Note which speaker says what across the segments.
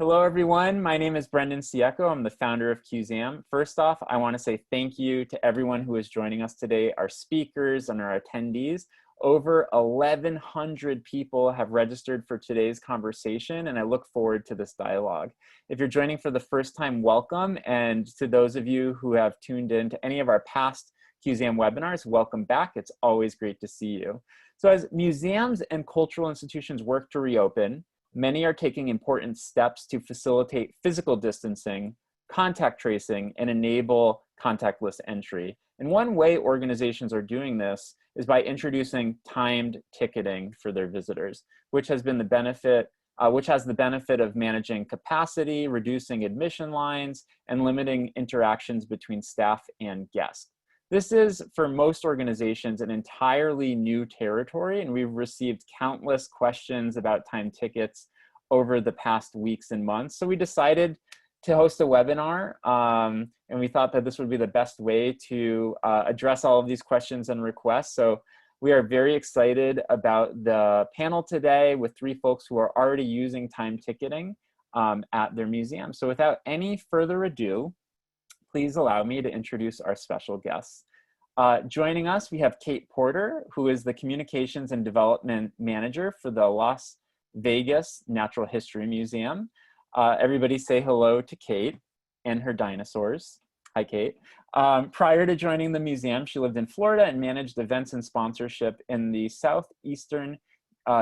Speaker 1: Hello, everyone. My name is Brendan Ciecko. I'm the founder of Cuseum. First off, I want to say thank you to everyone who is joining us today, our speakers and our attendees. Over 1,100 people have registered for today's conversation, and I look forward to this dialogue. If you're joining for the first time, welcome. And to those of you who have tuned in to any of our past Cuseum webinars, welcome back. It's always great to see you. So as museums and cultural institutions work to reopen, many are taking important steps to facilitate physical distancing, contact tracing, and enable contactless entry. And one way organizations are doing this is by introducing timed ticketing for their visitors, which has the benefit of managing capacity, reducing admission lines, and limiting interactions between staff and guests. This is, for most organizations, an entirely new territory, and we've received countless questions about time tickets over the past weeks and months. So we decided to host a webinar, and we thought that this would be the best way to address all of these questions and requests. So we are very excited about the panel today with three folks who are already using time ticketing at their museum. So without any further ado, please allow me to introduce our special guests. Joining us, we have Kate Porter, who is the Communications and Development Manager for the Las Vegas Natural History Museum. Everybody say hello to Kate and her dinosaurs. Hi, Kate. Prior to joining the museum, she lived in Florida and managed events and sponsorship in the southeastern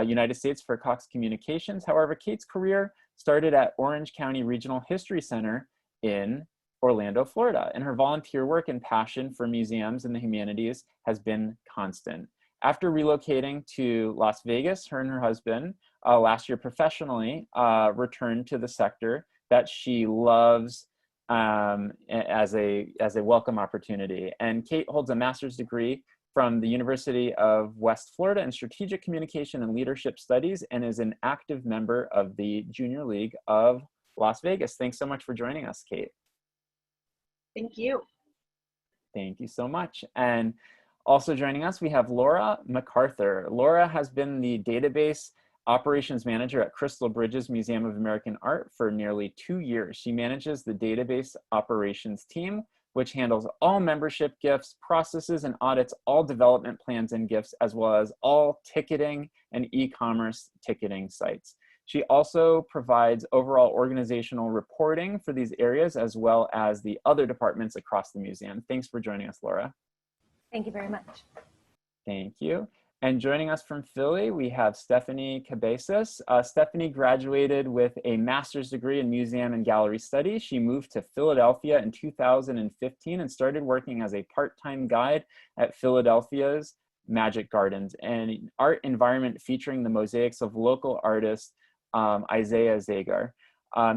Speaker 1: United States for Cox Communications. However, Kate's career started at Orange County Regional History Center in Orlando, Florida, and her volunteer work and passion for museums and the humanities has been constant. After relocating to Las Vegas, her and her husband last year professionally returned to the sector that she loves as a welcome opportunity. And Kate holds a master's degree from the University of West Florida in Strategic Communication and Leadership Studies and is an active member of the Junior League of Las Vegas. Thanks so much for joining us, Kate.
Speaker 2: Thank you.
Speaker 1: Thank you so much. And also joining us, we have Laura McArthur. Laura has been the database operations manager at Crystal Bridges Museum of American Art for nearly 2 years. She manages the database operations team, which handles all membership gifts, processes and audits all development plans and gifts, as well as all ticketing and e-commerce ticketing sites. She also provides overall organizational reporting for these areas, as well as the other departments across the museum. Thanks for joining us, Laura.
Speaker 2: Thank you very much.
Speaker 1: Thank you. And joining us from Philly, we have Stephanie Cabezas. Stephanie graduated with a master's degree in museum and gallery studies. She moved to Philadelphia in 2015 and started working as a part-time guide at Philadelphia's Magic Gardens, an art environment featuring the mosaics of local artist Isaiah Zagar.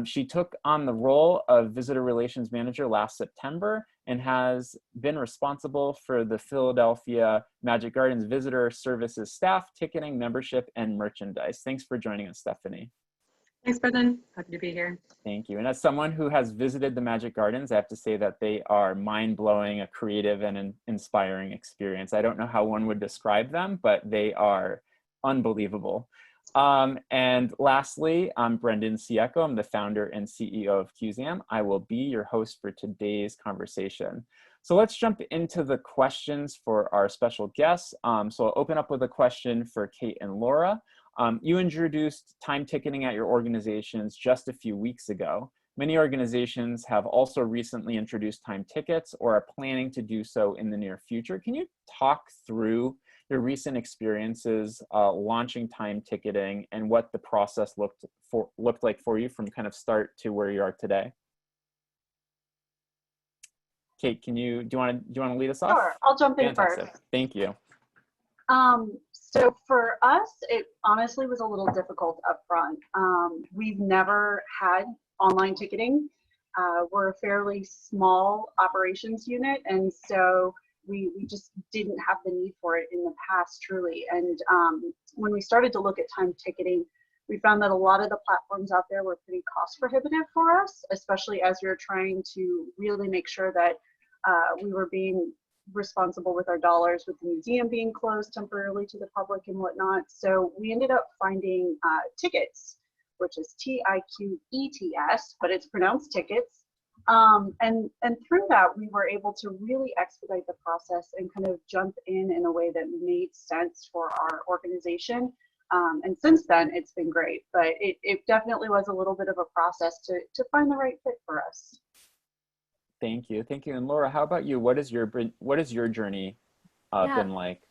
Speaker 1: She took on the role of visitor relations manager last September and has been responsible for the Philadelphia Magic Gardens visitor services staff, ticketing, membership, and merchandise. Thanks for joining us, Stephanie.
Speaker 3: Thanks, Brendan. Happy to be here.
Speaker 1: Thank you. And as someone who has visited the Magic Gardens, I have to say that they are mind-blowing, a creative and an inspiring experience. I don't know how one would describe them, but they are unbelievable. And lastly, I'm Brendan Ciecko. I'm the founder and CEO of Cuseum. I will be your host for today's conversation. So let's jump into the questions for our special guests. So I'll open up with a question for Kate and Laura. You introduced time ticketing at your organizations just a few weeks ago. Many organizations have also recently introduced time tickets or are planning to do so in the near future. Can you talk through your recent experiences launching time ticketing and what the process looked like for you from kind of start to where you are today? Kate, do you want to lead us off?
Speaker 2: Sure, I'll jump in
Speaker 1: Fantastic.
Speaker 2: first.
Speaker 1: Thank you.
Speaker 2: So for us, it honestly was a little difficult up front. We've never had online ticketing. We're a fairly small operations unit, and so we just didn't have the need for it in the past, truly. And when we started to look at time ticketing, we found that a lot of the platforms out there were pretty cost prohibitive for us, especially as we were trying to really make sure that we were being responsible with our dollars, with the museum being closed temporarily to the public and whatnot. So we ended up finding tickets which is TIQETS, but it's pronounced tickets. And through that, we were able to really expedite the process and kind of jump in a way that made sense for our organization. And since then, it's been great, but it definitely was a little bit of a process to find the right fit for us.
Speaker 1: Thank you. Thank you. And Laura, how about you? What is your journey been like?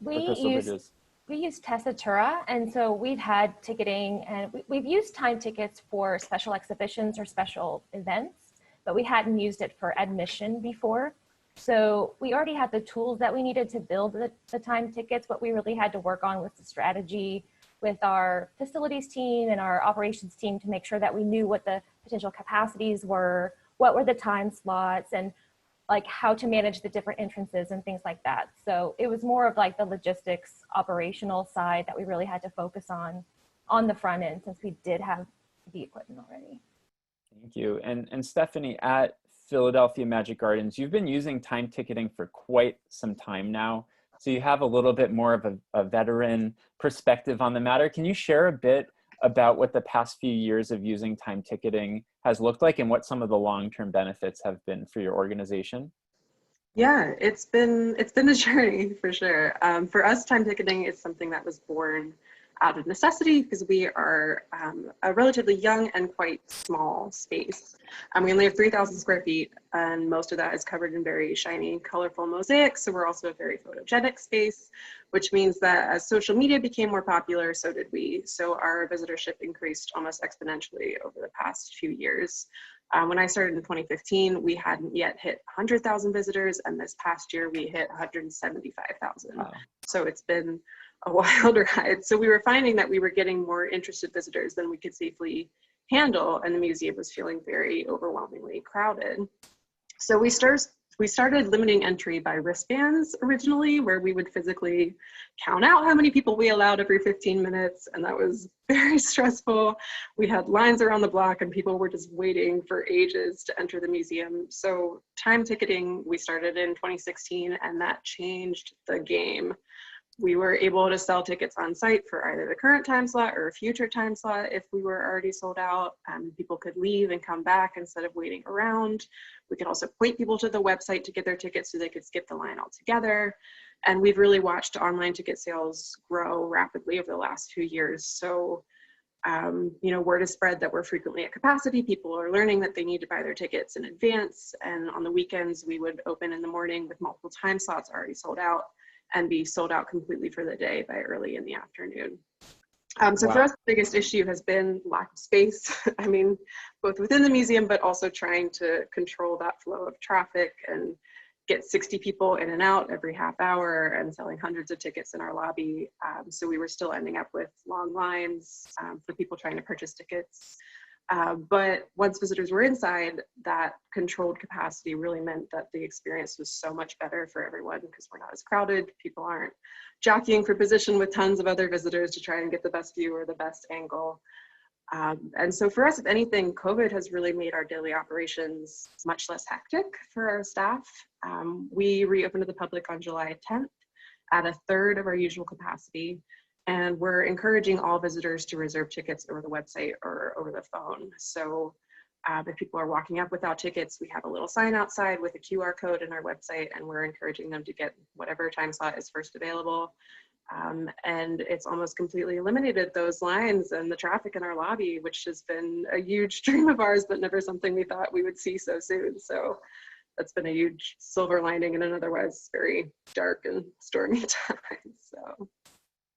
Speaker 4: We use Tessitura, and so we've had ticketing, and we've used time tickets for special exhibitions or special events, but we hadn't used it for admission before. So we already had the tools that we needed to build the time tickets. What we really had to work on was the strategy with our facilities team and our operations team to make sure that we knew what the potential capacities were, what were the time slots, and like how to manage the different entrances and things like that. So it was more of like the logistics operational side that we really had to focus on the front end, since we did have the equipment already.
Speaker 1: Thank you. And Stephanie, at Philadelphia Magic Gardens, you've been using time ticketing for quite some time now. So you have a little bit more of a veteran perspective on the matter. Can you share a bit about what the past few years of using time ticketing has looked like and what some of the long-term benefits have been for your organization?
Speaker 3: Yeah, it's been a journey for sure. For us, time ticketing is something that was born out of necessity because we are a relatively young and quite small space. We only have 3,000 square feet, and most of that is covered in very shiny, colorful mosaics. So we're also a very photogenic space, which means that as social media became more popular, so did we. So our visitorship increased almost exponentially over the past few years. When I started in 2015, we hadn't yet hit 100,000 visitors, and this past year we hit 175,000.
Speaker 1: Wow.
Speaker 3: So it's been a wild ride. So we were finding that we were getting more interested visitors than we could safely handle, and the museum was feeling very overwhelmingly crowded. So we started limiting entry by wristbands originally, where we would physically count out how many people we allowed every 15 minutes, and that was very stressful. We had lines around the block and people were just waiting for ages to enter the museum. So time ticketing, we started in 2016, and that changed the game. We were able to sell tickets on site for either the current time slot or a future time slot if we were already sold out. People could leave and come back instead of waiting around. We could also point people to the website to get their tickets so they could skip the line altogether. And we've really watched online ticket sales grow rapidly over the last few years. So, word is spread that we're frequently at capacity. People are learning that they need to buy their tickets in advance. And on the weekends, we would open in the morning with multiple time slots already sold out, and be sold out completely for the day by early in the afternoon. So for us, the biggest issue has been lack of space. I mean, both within the museum, but also trying to control that flow of traffic and get 60 people in and out every half hour and selling hundreds of tickets in our lobby. So we were still ending up with long lines for people trying to purchase tickets. But once visitors were inside, that controlled capacity really meant that the experience was so much better for everyone because we're not as crowded. People aren't jockeying for position with tons of other visitors to try and get the best view or the best angle. And so for us, if anything, COVID has really made our daily operations much less hectic for our staff. We reopened to the public on July 10th at a third of our usual capacity. And we're encouraging all visitors to reserve tickets over the website or over the phone. So if people are walking up without tickets, we have a little sign outside with a QR code in our website, and we're encouraging them to get whatever time slot is first available. And it's almost completely eliminated those lines and the traffic in our lobby, which has been a huge dream of ours, but never something we thought we would see so soon. So that's been a huge silver lining in an otherwise very dark and stormy time. So.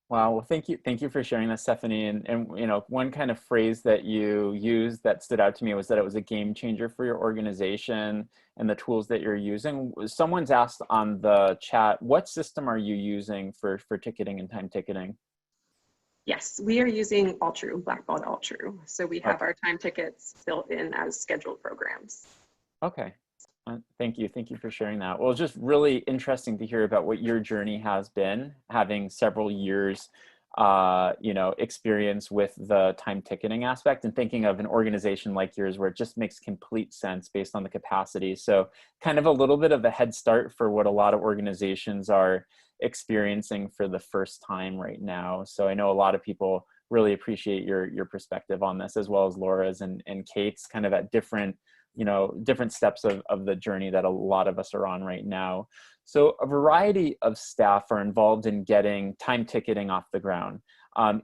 Speaker 1: Wow. Well, thank you for sharing that, Stephanie. And one kind of phrase that you used that stood out to me was that it was a game changer for your organization and the tools that you're using. Someone's asked on the chat, what system are you using for ticketing and time ticketing?
Speaker 3: Yes, we are using Alltrue, Blackbaud Alltrue. So we have our time tickets built in as scheduled programs.
Speaker 1: Okay. Thank you. Thank you for sharing that. Well, it's just really interesting to hear about what your journey has been, having several years, experience with the time ticketing aspect, and thinking of an organization like yours where it just makes complete sense based on the capacity. So kind of a little bit of a head start for what a lot of organizations are experiencing for the first time right now. So I know a lot of people really appreciate your perspective on this, as well as Laura's and Kate's, kind of at different, different steps of the journey that a lot of us are on right now. So a variety of staff are involved in getting time ticketing off the ground.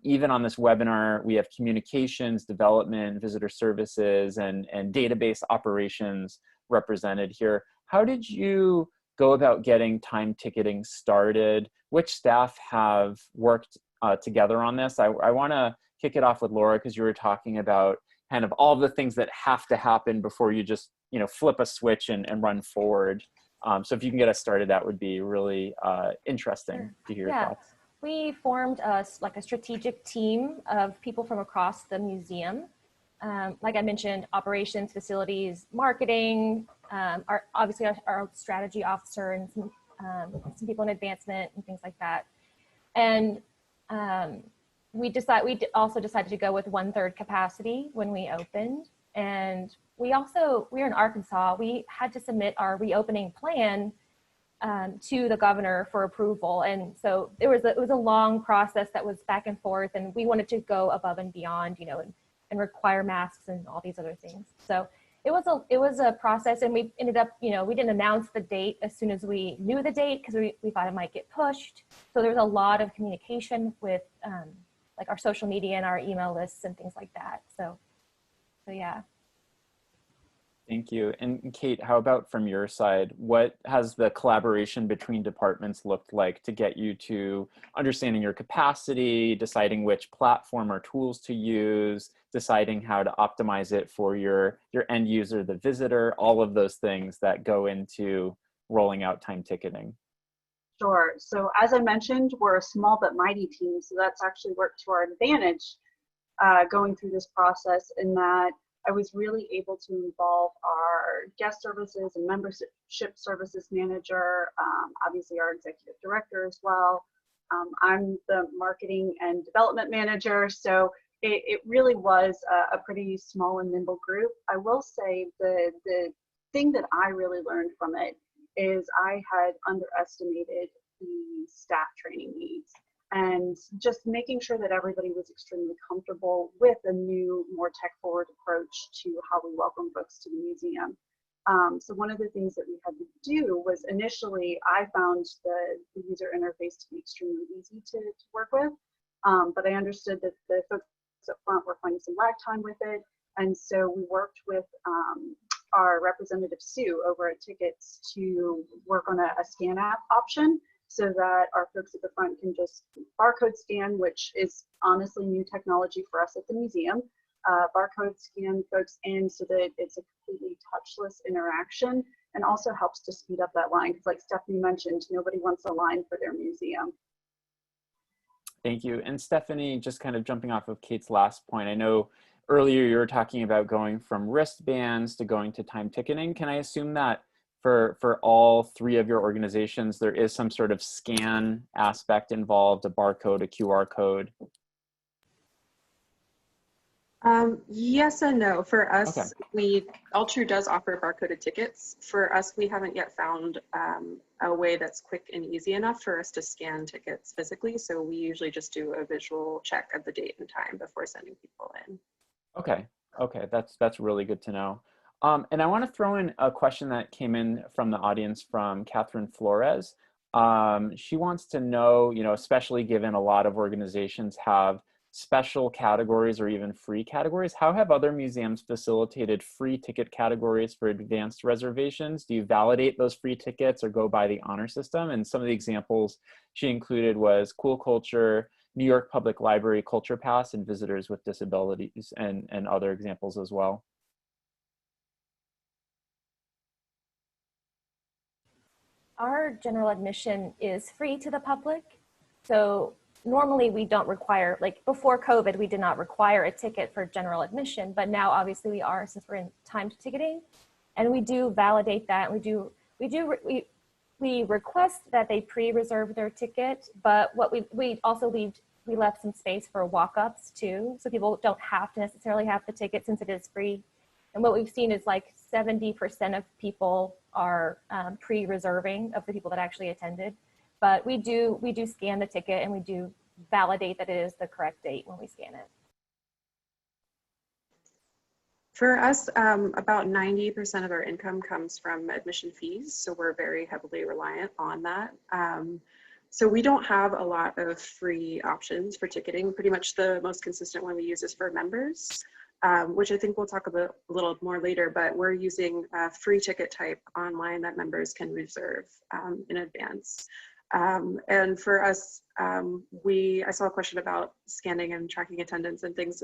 Speaker 1: Even on this webinar, we have communications, development, visitor services, and database operations represented here. How did you go about getting time ticketing started? Which staff have worked together on this? I want to kick it off with Laura, because you were talking about kind of all the things that have to happen before you just flip a switch and run forward. So if you can get us started, that would be really interesting to hear your thoughts.
Speaker 4: We formed a strategic team of people from across the museum. Like I mentioned, operations, facilities, marketing, obviously our strategy officer, and some people in advancement and things like that. And we also decided to go with 1/3 capacity when we opened. And we're in Arkansas. We had to submit our reopening plan to the governor for approval. And so it was a long process that was back and forth, and we wanted to go above and beyond, and require masks and all these other things. So it was a process, and we ended up, we didn't announce the date as soon as we knew the date, because we thought it might get pushed. So there was a lot of communication with like our social media and our email lists and things like that. So yeah.
Speaker 1: Thank you. And Kate, how about from your side? What has the collaboration between departments looked like to get you to understanding your capacity, deciding which platform or tools to use, deciding how to optimize it for your end user, the visitor, all of those things that go into rolling out time ticketing?
Speaker 2: Sure. So as I mentioned, we're a small but mighty team. So that's actually worked to our advantage going through this process, in that I was really able to involve our guest services and membership services manager, obviously our executive director as well. I'm the marketing and development manager, so it really was a pretty small and nimble group. I will say the thing that I really learned from it is I had underestimated the staff training needs, and just making sure that everybody was extremely comfortable with a new, more tech-forward approach to how we welcome folks to the museum. So one of the things that we had to do was, initially, I found the user interface to be extremely easy to work with, but I understood that the folks up front were finding some lag time with it, and so we worked with our representative Sue over at Tickets to work on a scan app option, so that our folks at the front can just barcode scan, which is honestly new technology for us at the museum. Barcode scan folks in so that it's a completely touchless interaction, and also helps to speed up that line, because like Stephanie mentioned, nobody wants a line for their museum.
Speaker 1: Thank you. And Stephanie, just kind of jumping off of Kate's last point, I know earlier you were talking about going from wristbands to going to time ticketing. Can I assume that for all three of your organizations, there is some sort of scan aspect involved, a barcode, a QR code?
Speaker 3: Yes and no. For us,
Speaker 1: okay.
Speaker 3: Alltrue does offer barcoded tickets. For us, we haven't yet found a way that's quick and easy enough for us to scan tickets physically. So we usually just do a visual check of the date and time before sending people in.
Speaker 1: Okay, that's really good to know. And I want to throw in a question that came in from the audience from Catherine Flores. She wants to know, especially given a lot of organizations have special categories or even free categories, how have other museums facilitated free ticket categories for advanced reservations? Do you validate those free tickets or go by the honor system? And some of the examples she included was Cool Culture, New York Public Library Culture Pass, and Visitors with Disabilities, and other examples as well.
Speaker 4: Our general admission is free to the public. So normally we don't require, like before COVID, we did not require a ticket for general admission, but now obviously we are, since we're in timed ticketing, and we do validate that. We request that they pre-reserve their ticket, but what we left some space for walk-ups too, so people don't have to necessarily have the ticket since it is free. And what we've seen is like 70% of people are pre-reserving, of the people that actually attended. But we do scan the ticket, and we do validate that it is the correct date when we scan it.
Speaker 3: For us, about 90% of our income comes from admission fees, so we're very heavily reliant on that. So we don't have a lot of free options for ticketing. Pretty much the most consistent one we use is for members, which I think we'll talk about a little more later, but we're using a free ticket type online that members can reserve in advance. And for us, I saw a question about scanning and tracking attendance and things.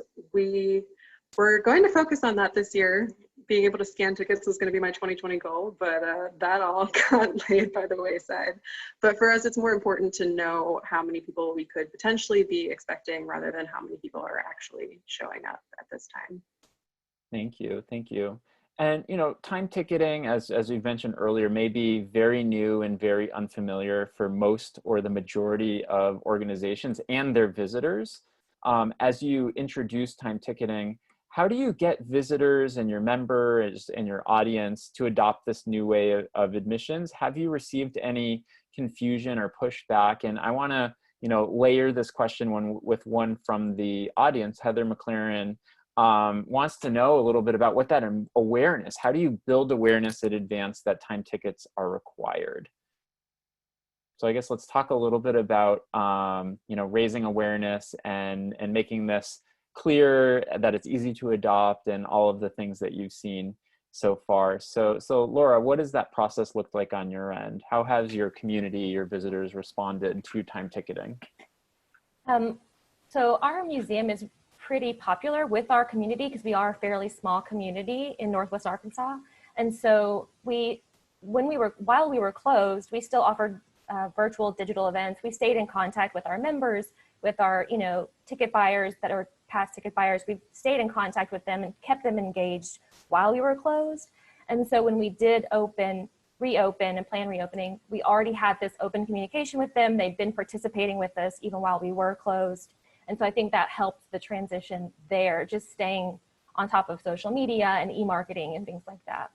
Speaker 3: We're going to focus on that this year. Being able to scan tickets was going to be my 2020 goal, but that all got laid by the wayside. But for us, it's more important to know how many people we could potentially be expecting rather than how many people are actually showing up at this time.
Speaker 1: Thank you, thank you. And you know, time ticketing, as we've mentioned earlier, may be very new and very unfamiliar for most or the majority of organizations and their visitors. As you introduce time ticketing, how do you get visitors and your members and your audience to adopt this new way of admissions? Have you received any confusion or pushback? And I want to, you know, layer this question with one from the audience. Heather McLaren wants to know a little bit about what that awareness. How do you build awareness in advance that time tickets are required? So I guess let's talk a little bit about you know, raising awareness and making this clear, that it's easy to adopt, and all of the things that you've seen so far. So Laura, what does that process look like on your end? How has your community, your visitors responded to time ticketing?
Speaker 4: So our museum is pretty popular with our community because we are a fairly small community in Northwest Arkansas. And so while we were closed, we still offered virtual digital events. We stayed in contact with our members, with our, you know, ticket buyers that are past ticket buyers. We've stayed in contact with them and kept them engaged while we were closed. And so when we did reopen and plan reopening, we already had this open communication with them. They've been participating with us even while we were closed. And so I think that helped the transition there, just staying on top of social media and e-marketing and things like that.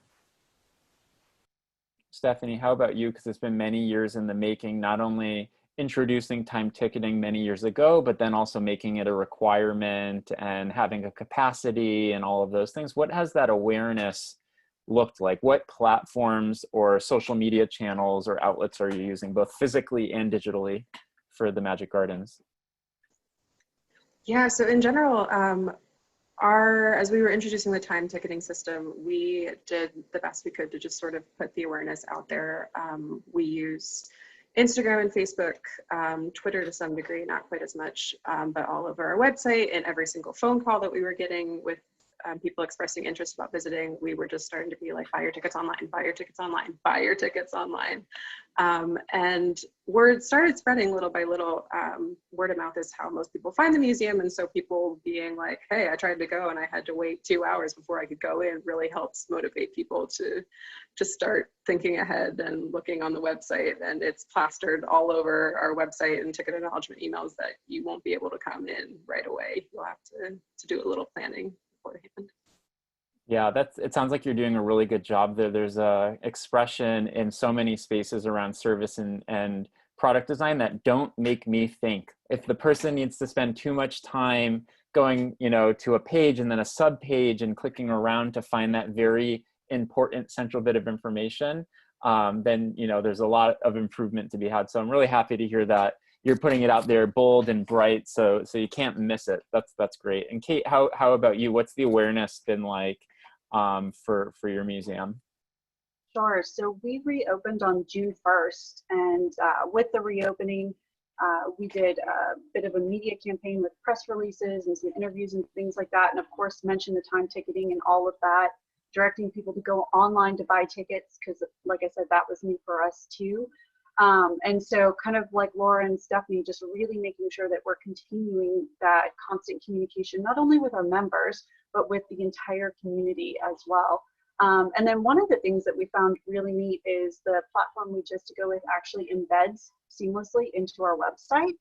Speaker 1: Stephanie, how about you? Because it's been many years in the making, not only introducing time ticketing many years ago, but then also making it a requirement and having a capacity and all of those things. What has that awareness looked like? What platforms or social media channels or outlets are you using, both physically and digitally, for the Magic Gardens?
Speaker 3: Yeah, so in general, as we were introducing the time ticketing system, we did the best we could to just sort of put the awareness out there. We use Instagram and Facebook, Twitter to some degree, not quite as much, but all over our website, and every single phone call that we were getting with people expressing interest about visiting, we were just starting to be like, buy your tickets online, buy your tickets online, buy your tickets online. And word started spreading little by little. Word of mouth is how most people find the museum. And so people being like, hey, I tried to go and I had to wait 2 hours before I could go in, really helps motivate people to just start thinking ahead and looking on the website. And it's plastered all over our website and ticket acknowledgement emails that you won't be able to come in right away. You'll have to do a little planning beforehand.
Speaker 1: Yeah, it sounds like you're doing a really good job there. There's a expression in so many spaces around service and product design that don't make me think. If the person needs to spend too much time going, you know, to a page and then a sub page and clicking around to find that very important central bit of information, then, you know, there's a lot of improvement to be had. So I'm really happy to hear that you're putting it out there bold and bright, so you can't miss it. That's great. And Kate, how about you? What's the awareness been like for your museum?
Speaker 2: Sure. So we reopened on June 1st, and with the reopening, we did a bit of a media campaign with press releases and some interviews and things like that, and of course mentioned the time ticketing and all of that, directing people to go online to buy tickets, because like I said, that was new for us too. And so kind of like Laura and Stephanie, just really making sure that we're continuing that constant communication, not only with our members, but with the entire community as well. And then one of the things that we found really neat is the platform we chose to go with actually embeds seamlessly into our website.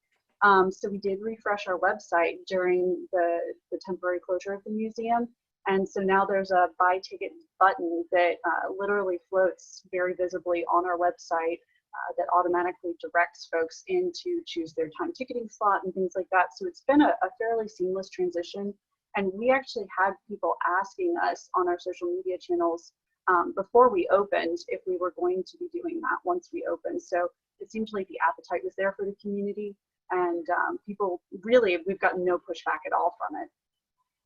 Speaker 2: So we did refresh our website during the temporary closure of the museum. And so now there's a buy ticket button that literally floats very visibly on our website. that automatically directs folks in to choose their time ticketing slot and things like that. So it's been a fairly seamless transition. And we actually had people asking us on our social media channels before we opened if we were going to be doing that once we opened. So it seems like the appetite was there for the community, and people really, we've gotten no pushback at all from it.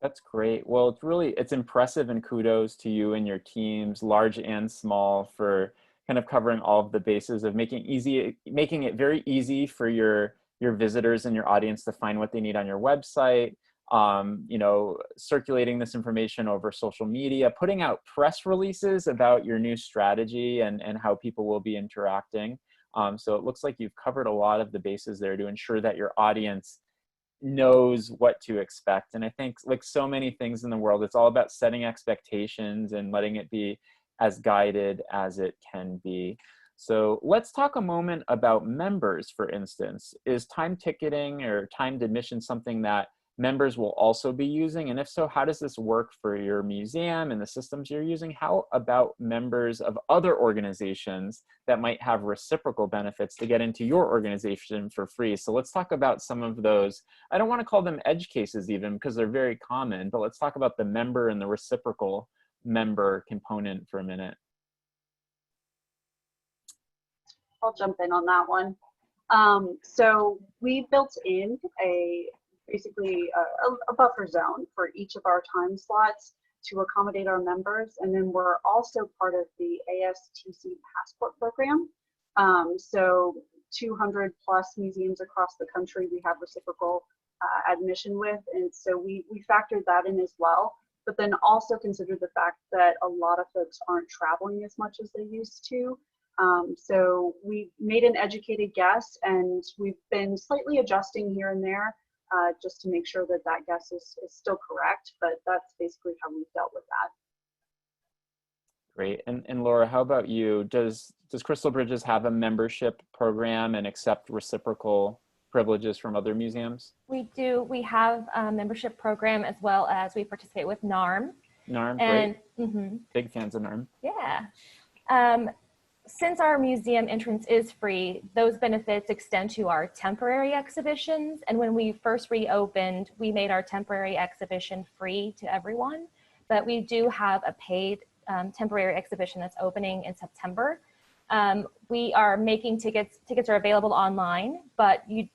Speaker 1: That's great. Well, it's impressive, and kudos to you and your teams, large and small, for kind of covering all of the bases of making it very easy for your visitors and your audience to find what they need on your website. You know, circulating this information over social media, putting out press releases about your new strategy and how people will be interacting. So it looks like you've covered a lot of the bases there to ensure that your audience knows what to expect. And I think, like so many things in the world, it's all about setting expectations and letting it be as guided as it can be. So let's talk a moment about members, for instance. Is time ticketing or timed admission something that members will also be using? And if so, how does this work for your museum and the systems you're using? How about members of other organizations that might have reciprocal benefits to get into your organization for free? So let's talk about some of those. I don't want to call them edge cases even, because they're very common, but let's talk about the member and the reciprocal member component for a minute.
Speaker 2: I'll jump in on that one. So we built in basically a buffer zone for each of our time slots to accommodate our members. And then we're also part of the ASTC Passport program. So 200 plus museums across the country we have reciprocal admission with. And so we factored that in as well, but then also consider the fact that a lot of folks aren't traveling as much as they used to. So we made an educated guess, and we've been slightly adjusting here and there just to make sure that that guess is still correct, but that's basically how we've dealt with that.
Speaker 1: Great. And Laura, how about you? Does Crystal Bridges have a membership program and accept reciprocal privileges from other museums?
Speaker 4: We do. We have a membership program, as well as we participate with NARM.
Speaker 1: NARM,
Speaker 4: and,
Speaker 1: great. Big fans of NARM.
Speaker 4: Yeah. Since our museum entrance is free, those benefits extend to our temporary exhibitions. And when we first reopened, we made our temporary exhibition free to everyone. But we do have a paid temporary exhibition that's opening in September. We are making tickets are available online, but the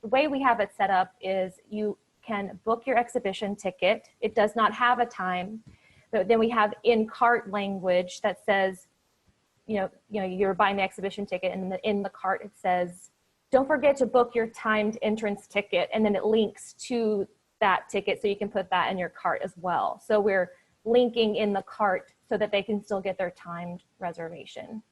Speaker 4: way we have it set up is you can book your exhibition ticket. It does not have a time, but then we have in-cart language that says, you're buying the exhibition ticket, and in the cart it says, don't forget to book your timed entrance ticket, and then it links to that ticket, so you can put that in your cart as well. So we're linking in the cart so that they can still get their timed reservation.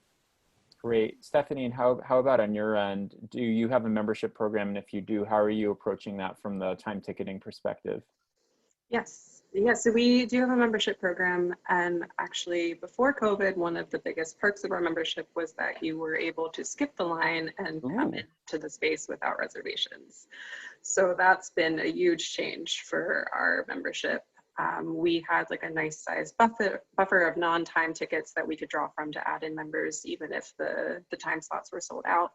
Speaker 1: Great. Stephanie, and how about on your end? Do you have a membership program? And if you do, how are you approaching that from the time ticketing perspective?
Speaker 3: Yes. So we do have a membership program, and actually before COVID, one of the biggest perks of our membership was that you were able to skip the line and come into the space without reservations. So that's been a huge change for our membership. We had like a nice size buffer of non-time tickets that we could draw from to add in members, even if the time slots were sold out.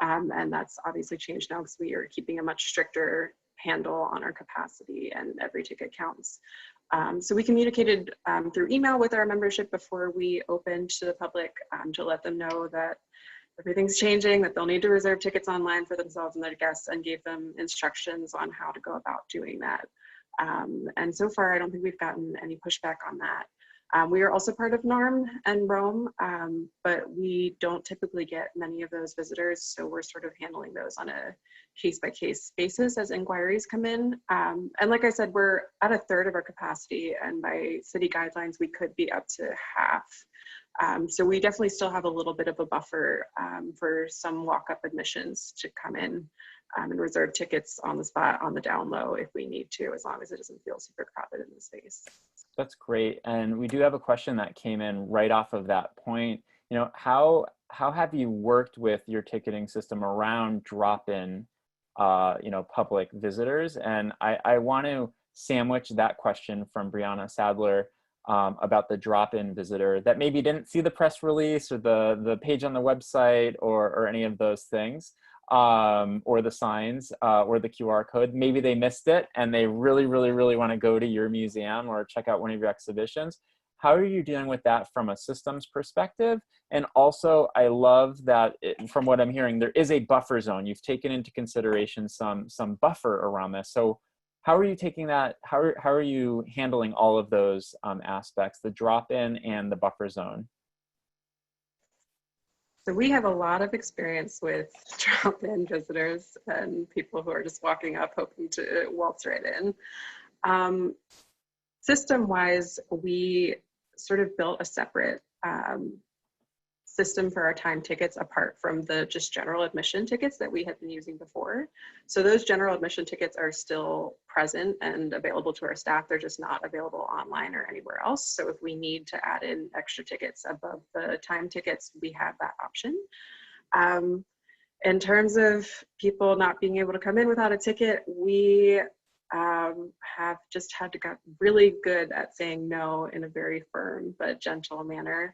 Speaker 3: And that's obviously changed now because we are keeping a much stricter handle on our capacity, and every ticket counts. So we communicated through email with our membership before we opened to the public to let them know that everything's changing, that they'll need to reserve tickets online for themselves and their guests, and gave them instructions on how to go about doing that. And so far, I don't think we've gotten any pushback on that. We are also part of NARM and Rome, but we don't typically get many of those visitors, so we're sort of handling those on a case-by-case basis as inquiries come in. And like I said, we're at 1/3 of our capacity, and by city guidelines, we could be up to half. So we definitely still have a little bit of a buffer for some walk-up admissions to come in and reserve tickets on the spot, on the down low, if we need to, as long as it doesn't feel super crowded in the space.
Speaker 1: That's great. And we do have a question that came in right off of that point. How have you worked with your ticketing system around drop-in, public visitors? And I want to sandwich that question from Brianna Sadler about the drop-in visitor that maybe didn't see the press release or the page on the website or any of those things, or the signs or the QR code. Maybe they missed it and they really, really, really want to go to your museum or check out one of your exhibitions. How are you dealing with that from a systems perspective? And also, I love that from what I'm hearing, there is a buffer zone. You've taken into consideration some buffer around this. So how are you taking that? How are you handling all of those aspects, the drop-in and the buffer zone?
Speaker 3: So we have a lot of experience with drop-in visitors and people who are just walking up hoping to waltz right in. System-wise, we sort of built a separate system for our time tickets apart from the just general admission tickets that we had been using before. So those general admission tickets are still present and available to our staff. They're just not available online or anywhere else. So if we need to add in extra tickets above the time tickets, we have that option. In terms of people not being able to come in without a ticket, we have just had to get really good at saying no in a very firm but gentle manner.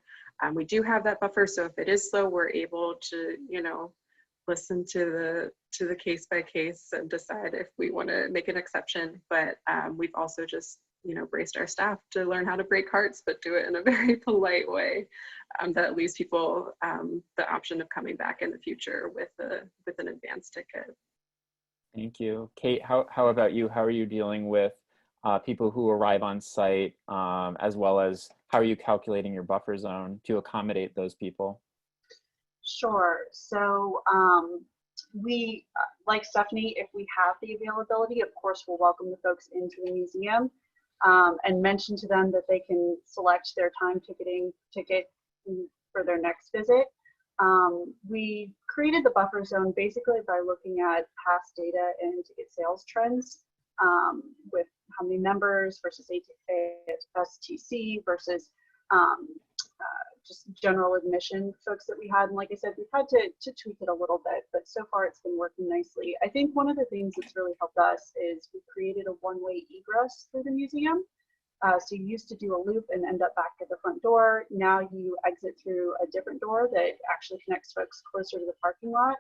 Speaker 3: We do have that buffer, so if it is slow, we're able to, you know, listen to the case by case and decide if we want to make an exception. But we've also just, you know, braced our staff to learn how to break hearts, but do it in a very polite way that leaves people the option of coming back in the future with an advance ticket.
Speaker 1: Thank you. Kate, how about you? How are you dealing with people who arrive on site, as well as how are you calculating your buffer zone to accommodate those people?
Speaker 2: Sure. So we, like Stephanie, if we have the availability, of course, we'll welcome the folks into the museum and mention to them that they can select their time ticket for their next visit. We created the buffer zone basically by looking at past data and ticket sales trends with how many members versus STC versus just general admission folks that we had. And like I said, we've had to tweak it a little bit, but so far it's been working nicely. I think one of the things that's really helped us is we created a one-way egress through the museum. So you used to do a loop and end up back at the front door. Now you exit through a different door that actually connects folks closer to the parking lot.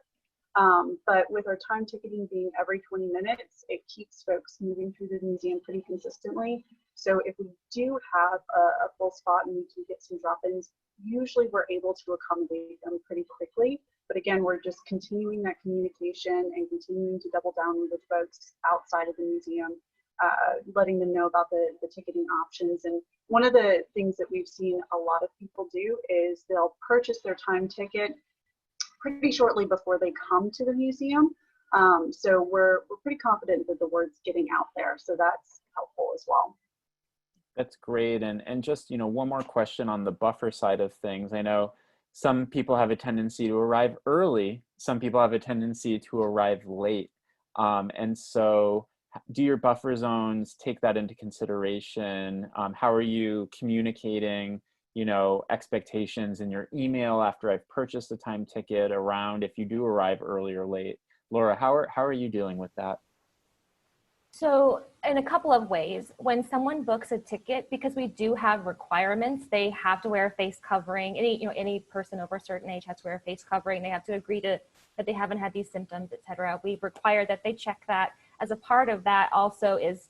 Speaker 2: But with our time ticketing being every 20 minutes, it keeps folks moving through the museum pretty consistently. So if we do have a full spot and we do get some drop-ins, usually we're able to accommodate them pretty quickly. But again, we're just continuing that communication and continuing to double down with folks outside of the museum, letting them know about the ticketing options. And one of the things that we've seen a lot of people do is they'll purchase their time ticket pretty shortly before they come to the museum. So we're pretty confident that the word's getting out there. So that's helpful as well.
Speaker 1: That's great. And just, you know, one more question on the buffer side of things. I know some people have a tendency to arrive early. Some people have a tendency to arrive late. And so do your buffer zones take that into consideration? How are you communicating, you know, expectations in your email after I've purchased a time ticket around if you do arrive early or late? Laura, how are you dealing with that?
Speaker 4: So in a couple of ways, when someone books a ticket, because we do have requirements, they have to wear a face covering. Any person over a certain age has to wear a face covering. They have to agree to that they haven't had these symptoms, et cetera. We require that they check that. As a part of that also is,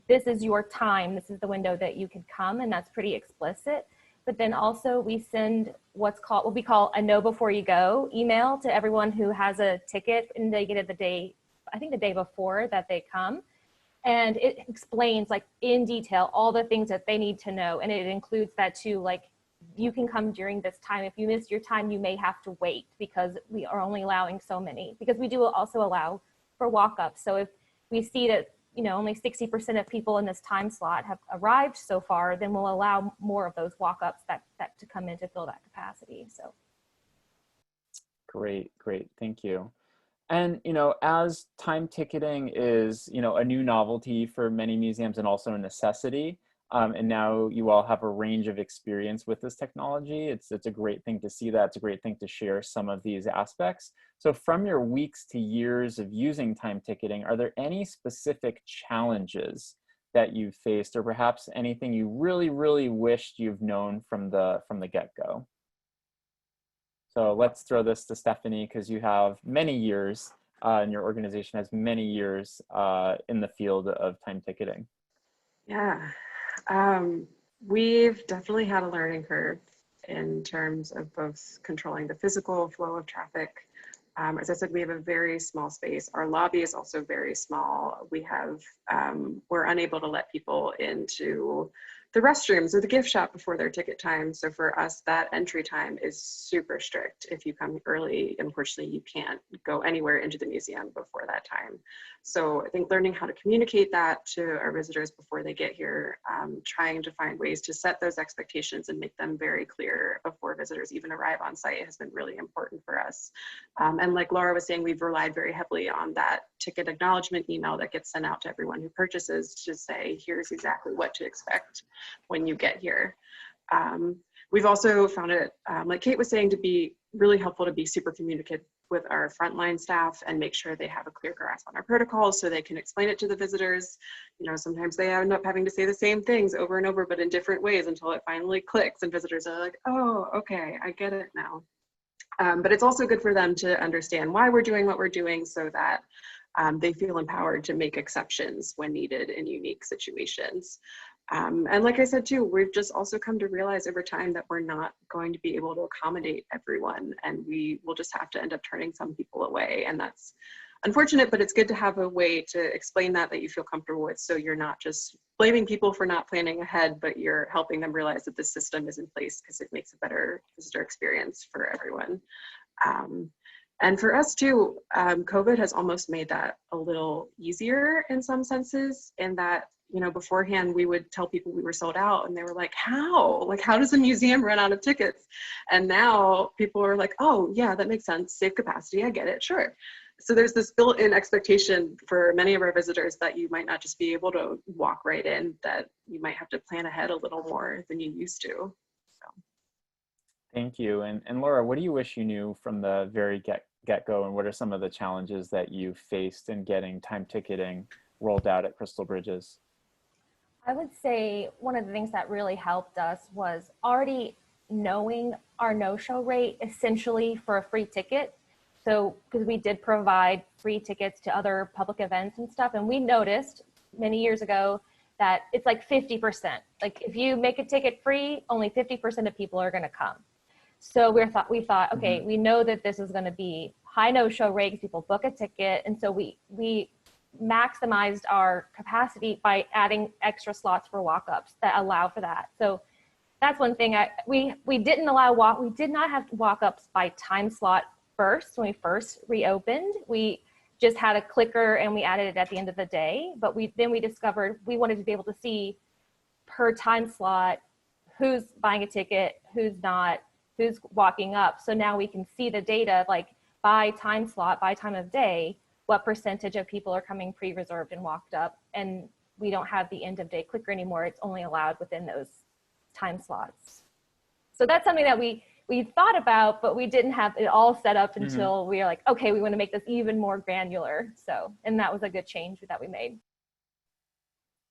Speaker 4: this is your time. This is the window that you can come, and that's pretty explicit. But then also we send what we call a know before you go email to everyone who has a ticket, and they get it the day before that they come. And it explains like in detail all the things that they need to know. And it includes that too, like you can come during this time. If you miss your time, you may have to wait because we are only allowing so many, because we do also allow for walk-ups. So if we see that, you know, only 60% of people in this time slot have arrived so far, then we'll allow more of those walk-ups that to come in to fill that capacity. So.
Speaker 1: Great, thank you. And, you know, as time ticketing is, you know, a new novelty for many museums and also a necessity, and now you all have a range of experience with this technology, it's a great thing to see that. It's a great thing to share some of these aspects. So from your weeks to years of using time ticketing, are there any specific challenges that you've faced, or perhaps anything you really, really wished you've known from the get-go? So let's throw this to Stephanie, because you have many years, and your organization has many years in the field of time ticketing.
Speaker 3: Yeah, we've definitely had a learning curve in terms of both controlling the physical flow of traffic. As I said, we have a very small space. Our lobby is also very small. We're unable to let people into the restrooms or the gift shop before their ticket time. So for us, that entry time is super strict. If you come early, unfortunately, you can't go anywhere into the museum before that time. So I think learning how to communicate that to our visitors before they get here, trying to find ways to set those expectations and make them very clear before visitors even arrive on site has been really important for us. And like Laura was saying, we've relied very heavily on that ticket acknowledgement email that gets sent out to everyone who purchases to say, here's exactly what to expect when you get here. We've also found it, like Kate was saying, to be really helpful to be super communicative with our frontline staff and make sure they have a clear grasp on our protocols so they can explain it to the visitors. You know, sometimes they end up having to say the same things over and over, but in different ways until it finally clicks and visitors are like, oh, okay, I get it now. But it's also good for them to understand why we're doing what we're doing so that they feel empowered to make exceptions when needed in unique situations. And like I said too, we've just also come to realize over time that we're not going to be able to accommodate everyone, and we will just have to end up turning some people away. And that's unfortunate, but it's good to have a way to explain that you feel comfortable with, so you're not just blaming people for not planning ahead, but you're helping them realize that the system is in place because it makes a better visitor experience for everyone. And for us too, COVID has almost made that a little easier in some senses, in that, you know, beforehand we would tell people we were sold out and they were like, how? Like, how does a museum run out of tickets? And now people are like, oh yeah, that makes sense. Safe capacity, I get it, sure. So there's this built-in expectation for many of our visitors that you might not just be able to walk right in, that you might have to plan ahead a little more than you used to. So.
Speaker 1: Thank you. And Laura, what do you wish you knew from the very get-go, and what are some of the challenges that you faced in getting time ticketing rolled out at Crystal Bridges?
Speaker 4: I would say one of the things that really helped us was already knowing our no-show rate essentially for a free ticket. So, because we did provide free tickets to other public events and stuff, and we noticed many years ago that it's like 50%. Like if you make a ticket free, only 50% of people are going to come. So we thought, okay, we know that this is going to be high no-show rate because people book a ticket, and so we maximized our capacity by adding extra slots for walk-ups that allow for that. So that's one thing. We did not have walk-ups by time slot first. When we first reopened, we just had a clicker and we added it at the end of the day. But then we discovered we wanted to be able to see per time slot who's buying a ticket, who's not, who's walking up. So now we can see the data, like by time slot, by time of day, what percentage of people are coming pre-reserved and walked up. And we don't have the end of day clicker anymore. It's only allowed within those time slots. So that's something that we thought about, but we didn't have it all set up until we were like, okay, we want to make this even more granular. So, and that was a good change that we made.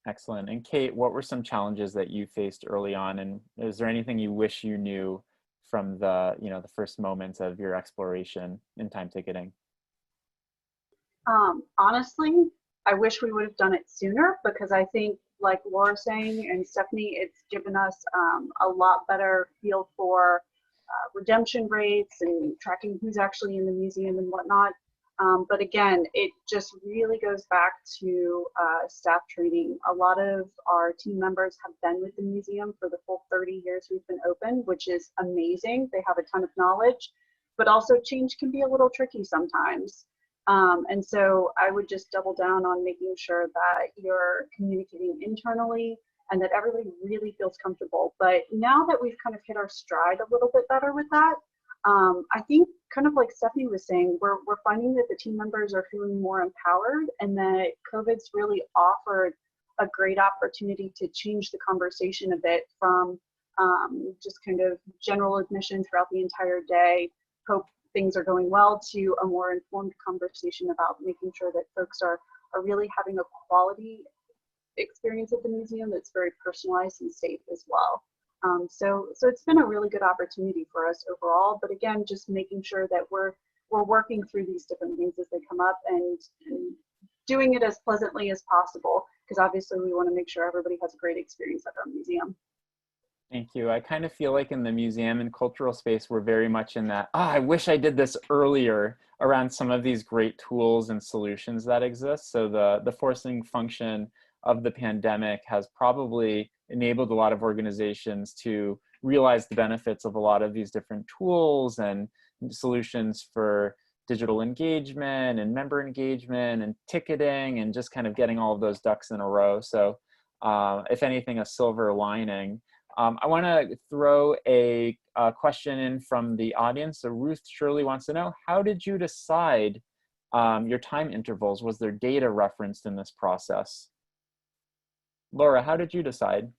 Speaker 1: Excellent. And Kate, what were some challenges that you faced early on? And is there anything you wish you knew from the, the first moments of your exploration in time ticketing?
Speaker 2: Honestly, I wish we would have done it sooner, because I think, like Laura saying and Stephanie, it's given us a lot better feel for redemption rates and tracking who's actually in the museum and whatnot. But again, it just really goes back to staff training. A lot of our team members have been with the museum for the full 30 years we've been open, which is amazing. They have a ton of knowledge, but also change can be a little tricky sometimes. And so I would just double down on making sure that you're communicating internally and that everybody really feels comfortable. But now that we've kind of hit our stride a little bit better with that, I think, kind of like Stephanie was saying, we're finding that the team members are feeling more empowered, and that COVID's really offered a great opportunity to change the conversation a bit from just kind of general admission throughout the entire day, hope things are going well, to a more informed conversation about making sure that folks are really having a quality experience at the museum that's very personalized and safe as well. So it's been a really good opportunity for us overall, but again, just making sure that we're working through these different things as they come up and doing it as pleasantly as possible, because obviously we want to make sure everybody has a great experience at our museum.
Speaker 1: Thank you. I kind of feel like in the museum and cultural space, we're very much in that, I wish I did this earlier around some of these great tools and solutions that exist. So the forcing function of the pandemic has probably enabled a lot of organizations to realize the benefits of a lot of these different tools and solutions for digital engagement and member engagement and ticketing and just kind of getting all of those ducks in a row. So if anything, a silver lining. I want to throw a question in from the audience. So Ruth Shirley wants to know, how did you decide your time intervals? Was there data referenced in this process? Laura, how did you decide?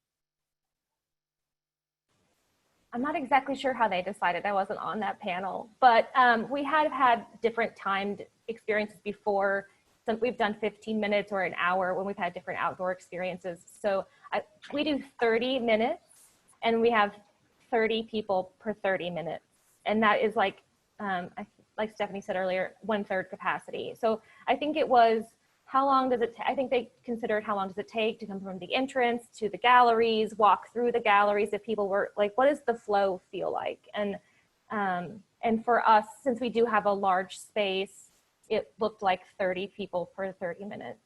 Speaker 4: I'm not exactly sure how they decided. I wasn't on that panel, but we had different timed experiences before. We've done 15 minutes or an hour when we've had different outdoor experiences. So we do 30 minutes and we have 30 people per 30 minutes. And that is like Stephanie said earlier, 1/3 capacity. So I think it was, how long does it, I think they considered how long does it take to come from the entrance to the galleries, walk through the galleries, if people were like, what does the flow feel like? And for us, since we do have a large space, it looked like 30 people per 30 minutes.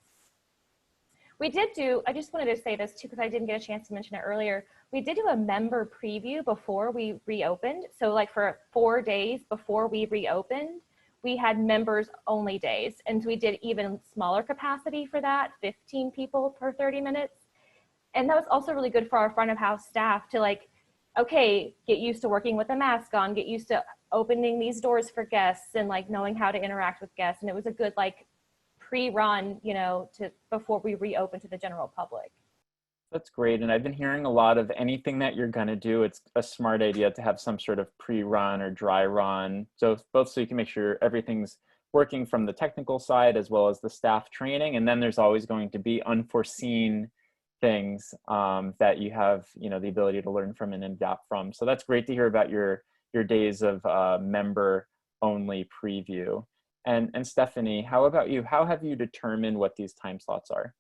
Speaker 4: We did do, I just wanted to say this too, because I didn't get a chance to mention it earlier. We did do a member preview before we reopened. So like for 4 days before we reopened, we had members only days. And so we did even smaller capacity for that, 15 people per 30 minutes. And that was also really good for our front of house staff to like, okay, get used to working with a mask on, get used to opening these doors for guests and like knowing how to interact with guests. And it was a good like pre-run, you know, to before we reopen to the general public.
Speaker 1: That's great. And I've been hearing a lot of anything that you're going to do, it's a smart idea to have some sort of pre-run or dry run. So both so you can make sure everything's working from the technical side as well as the staff training. And then there's always going to be unforeseen things that you have, you know, the ability to learn from and adapt from. So that's great to hear about your days of member only preview. And Stephanie, how about you? How have you determined what these time slots are?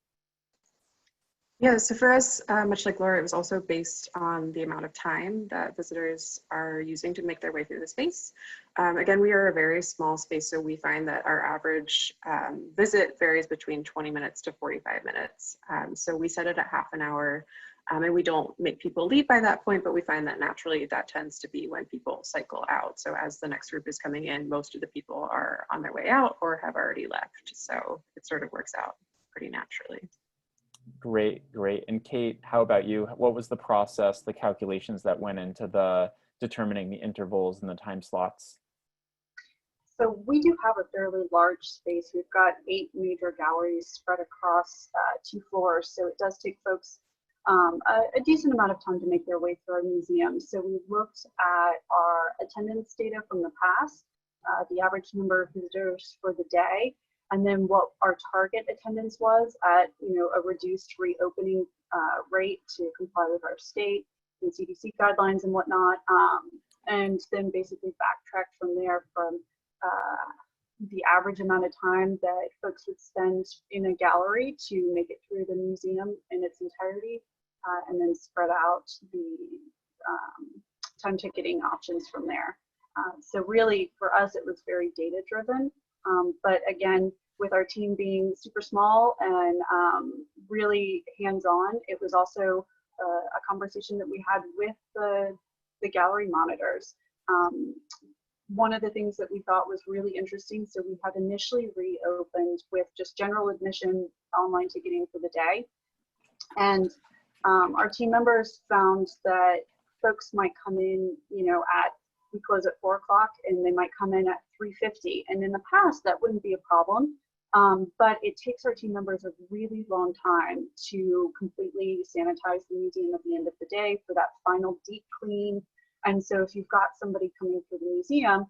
Speaker 3: Yeah, so for us, much like Laura, it was also based on the amount of time that visitors are using to make their way through the space. Again, we are a very small space, so we find that our average visit varies between 20 minutes to 45 minutes. So we set it at half an hour, and we don't make people leave by that point, but we find that naturally that tends to be when people cycle out. So as the next group is coming in, most of the people are on their way out or have already left. So it sort of works out pretty naturally.
Speaker 1: Great, great. And Kate, how about you? What was the process, the calculations that went into the determining the intervals and the time slots?
Speaker 2: So we do have a fairly large space. We've got 8 major galleries spread across 2 floors. So it does take folks a decent amount of time to make their way through our museum. So we looked at our attendance data from the past, the average number of visitors for the day, and then what our target attendance was at, you know, a reduced reopening rate to comply with our state and CDC guidelines and whatnot, and then basically backtracked from there from the average amount of time that folks would spend in a gallery to make it through the museum in its entirety, and then spread out the time ticketing options from there. So really for us, it was very data driven. But again, with our team being super small and really hands-on, it was also a conversation that we had with the gallery monitors. One of the things that we thought was really interesting, so we had initially reopened with just general admission online ticketing for the day. And our team members found that folks might come in, you know, we close at 4 o'clock and they might come in at 3:50. And in the past, that wouldn't be a problem. But it takes our team members a really long time to completely sanitize the museum at the end of the day for that final deep clean. And so if you've got somebody coming through the museum,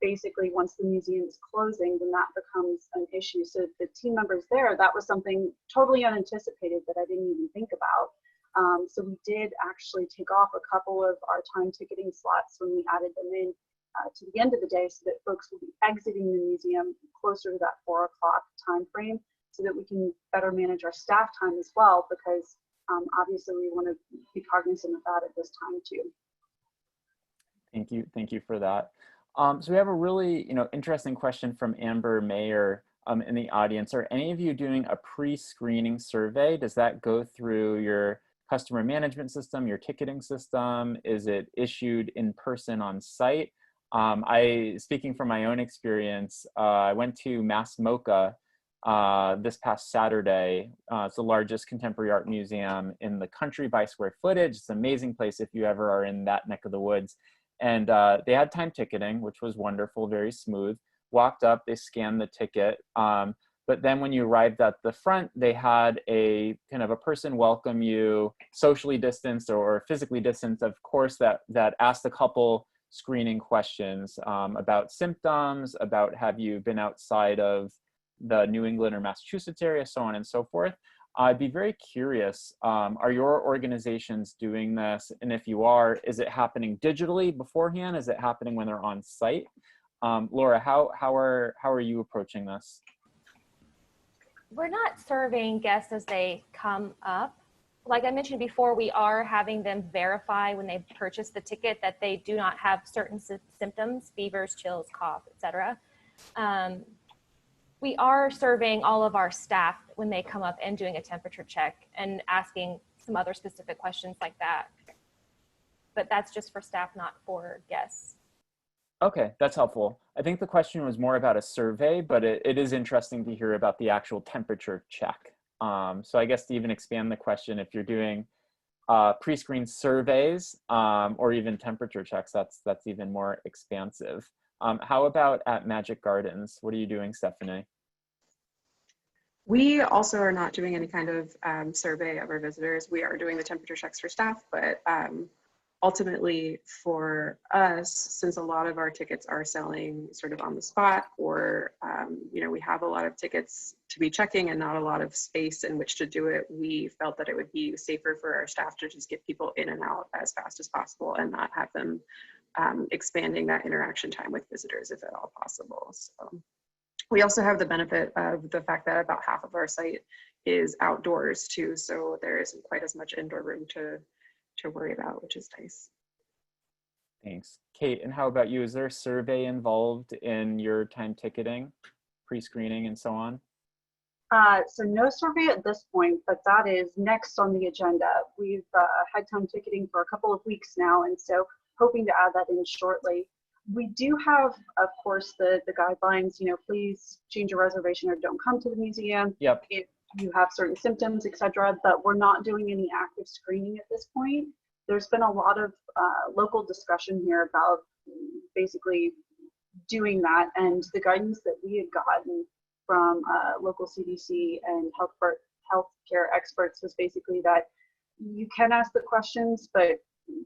Speaker 2: basically once the museum is closing, then that becomes an issue. So the team members there, that was something totally unanticipated that I didn't even think about. So we did actually take off a couple of our time ticketing slots when we added them in to the end of the day, so that folks will be exiting the museum closer to that 4 o'clock time frame, so that we can better manage our staff time as well, because obviously we want to be cognizant of that at this time too.
Speaker 1: Thank you for that. So we have a really interesting question from Amber Mayer in the audience. Are any of you doing a pre-screening survey? Does that go through your customer management system, your ticketing system? Is it issued in person on site? Speaking from my own experience, I went to Mass MoCA this past Saturday. It's the largest contemporary art museum in the country by square footage. It's an amazing place if you ever are in that neck of the woods. And they had time ticketing, which was wonderful, very smooth. Walked up, they scanned the ticket. But then when you arrived at the front, they had a kind of a person welcome you, socially distanced or physically distanced, of course, that asked a couple screening questions about symptoms, about have you been outside of the New England or Massachusetts area, so on and so forth. I'd be very curious, are your organizations doing this? And if you are, is it happening digitally beforehand? Is it happening when they're on site? Laura, how are you approaching this?
Speaker 4: We're not surveying guests as they come up. Like I mentioned before, we are having them verify when they purchase the ticket that they do not have certain symptoms, fevers, chills, cough, etc. We are surveying all of our staff when they come up and doing a temperature check and asking some other specific questions like that. But that's just for staff, not for guests.
Speaker 1: Okay, that's helpful. I think the question was more about a survey, but it is interesting to hear about the actual temperature check. So I guess to even expand the question, if you're doing pre-screen surveys or even temperature checks, that's even more expansive. How about at Magic Gardens? What are you doing, Stephanie?
Speaker 3: We also are not doing any kind of survey of our visitors. We are doing the temperature checks for staff, but ultimately for us, since a lot of our tickets are selling sort of on the spot, or we have a lot of tickets to be checking and not a lot of space in which to do it, we felt that it would be safer for our staff to just get people in and out as fast as possible and not have them expanding that interaction time with visitors if at all possible. So we also have the benefit of the fact that about half of our site is outdoors too, so there isn't quite as much indoor room to worry about, which is nice.
Speaker 1: Thanks. Kate, and how about you? Is there a survey involved in your time ticketing, pre-screening and so on?
Speaker 2: So no survey at this point, but that is next on the agenda. We've had time ticketing for a couple of weeks now, and so hoping to add that in shortly. We do have, of course, the guidelines, please change your reservation or don't come to the museum.
Speaker 1: Yep.
Speaker 2: If you have certain symptoms, etc., but we're not doing any active screening at this point. There's been a lot of local discussion here about basically doing that, and the guidance that we had gotten from local CDC and healthcare experts was basically that you can ask the questions, but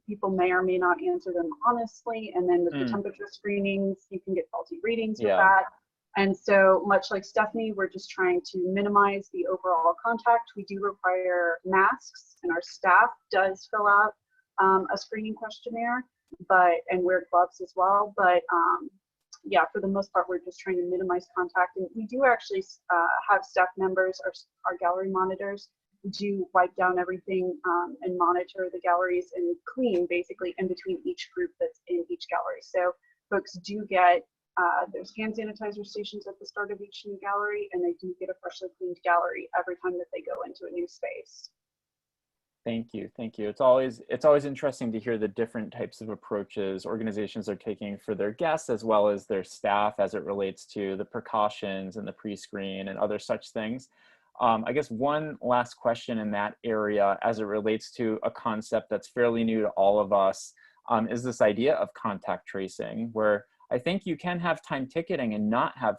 Speaker 2: people may or may not answer them honestly, and then with the temperature screenings, you can get faulty readings with that. And so much like Stephanie, we're just trying to minimize the overall contact. We do require masks, and our staff does fill out a screening questionnaire, and wear gloves as well. But yeah, for the most part, we're just trying to minimize contact. And we do actually have staff members, our gallery monitors, do wipe down everything and monitor the galleries and clean basically in between each group that's in each gallery. So folks do get there's hand sanitizer stations at the start of each new gallery, and they do get a freshly cleaned gallery every time that they go into a new space.
Speaker 1: Thank you. Thank you. It's always interesting to hear the different types of approaches organizations are taking for their guests as well as their staff as it relates to the precautions and the pre-screen and other such things. I guess one last question in that area as it relates to a concept that's fairly new to all of us is this idea of contact tracing, where I think you can have time ticketing and not have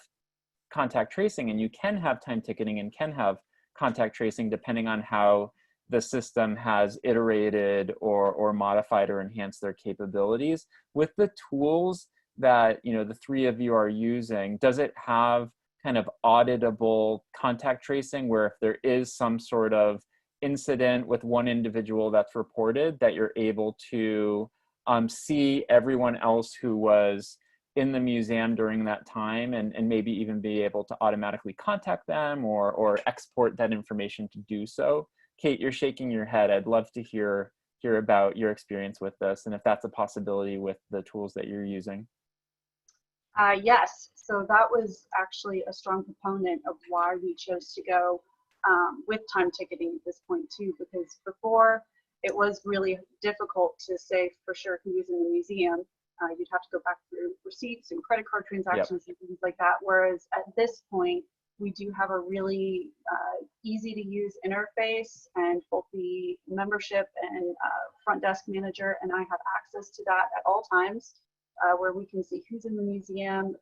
Speaker 1: contact tracing, and you can have time ticketing and can have contact tracing depending on how the system has iterated or modified or enhanced their capabilities. With the tools that, you know, the three of you are using, does it have kind of auditable contact tracing where if there is some sort of incident with one individual that's reported, that you're able to see everyone else who was in the museum during that time, and maybe even be able to automatically contact them or export that information to do so? Kate, you're shaking your head. I'd love to hear about your experience with this, and if that's a possibility with the tools that you're using.
Speaker 2: Yes, so that was actually a strong component of why we chose to go with time ticketing at this point too, because before it was really difficult to say for sure who was in the museum. You'd have to go back through receipts and credit card transactions and things like that. Whereas at this point, we do have a really easy to use interface, and both the membership and front desk manager and I have access to that at all times, where we can see who's in the museum.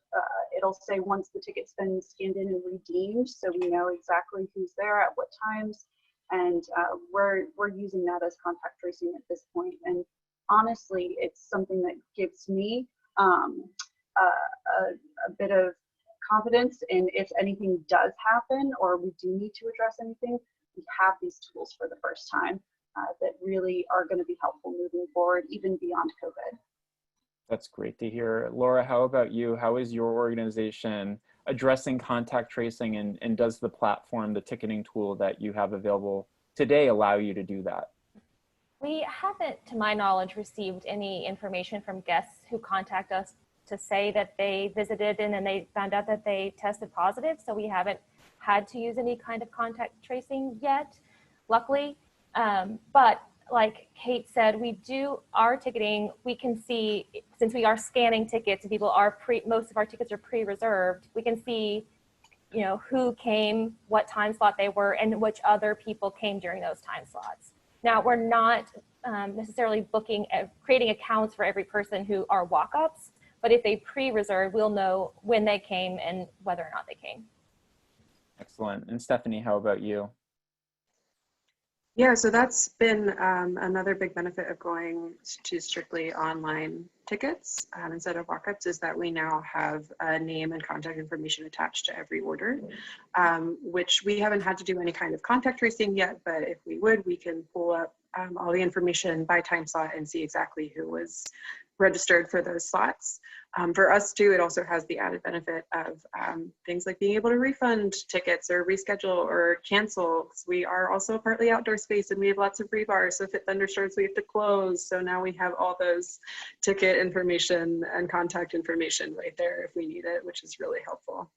Speaker 2: It'll say once the ticket's been scanned in and redeemed, so we know exactly who's there at what times, and we're using that as contact tracing at this point. And honestly, it's something that gives me a bit of confidence in if anything does happen or we do need to address anything, we have these tools for the first time that really are going to be helpful moving forward, even beyond COVID.
Speaker 1: That's great to hear. Laura, how about you? How is your organization addressing contact tracing, and does the platform, the ticketing tool that you have available today, allow you to do that?
Speaker 4: We haven't, to my knowledge, received any information from guests who contact us to say that they visited and then they found out that they tested positive. So we haven't had to use any kind of contact tracing yet, luckily. But like Kate said, we do our ticketing. We can see, since we are scanning tickets and people are most of our tickets are pre-reserved, we can see, you know, who came, what time slot they were, and which other people came during those time slots. Now, we're not necessarily creating accounts for every person who are walk-ups, but if they pre-reserve, we'll know when they came and whether or not they came.
Speaker 1: Excellent. And Stephanie, how about you?
Speaker 3: Yeah, so that's been another big benefit of going to strictly online tickets instead of walk-ups, is that we now have a name and contact information attached to every order, which we haven't had to do any kind of contact tracing yet, but if we would, we can pull up all the information by time slot and see exactly who was registered for those slots. For us too, it also has the added benefit of things like being able to refund tickets or reschedule or cancel. We are also a partly outdoor space and we have lots of rebars, so if it thunderstorms, we have to close. So now we have all those ticket information and contact information right there if we need it, which is really helpful.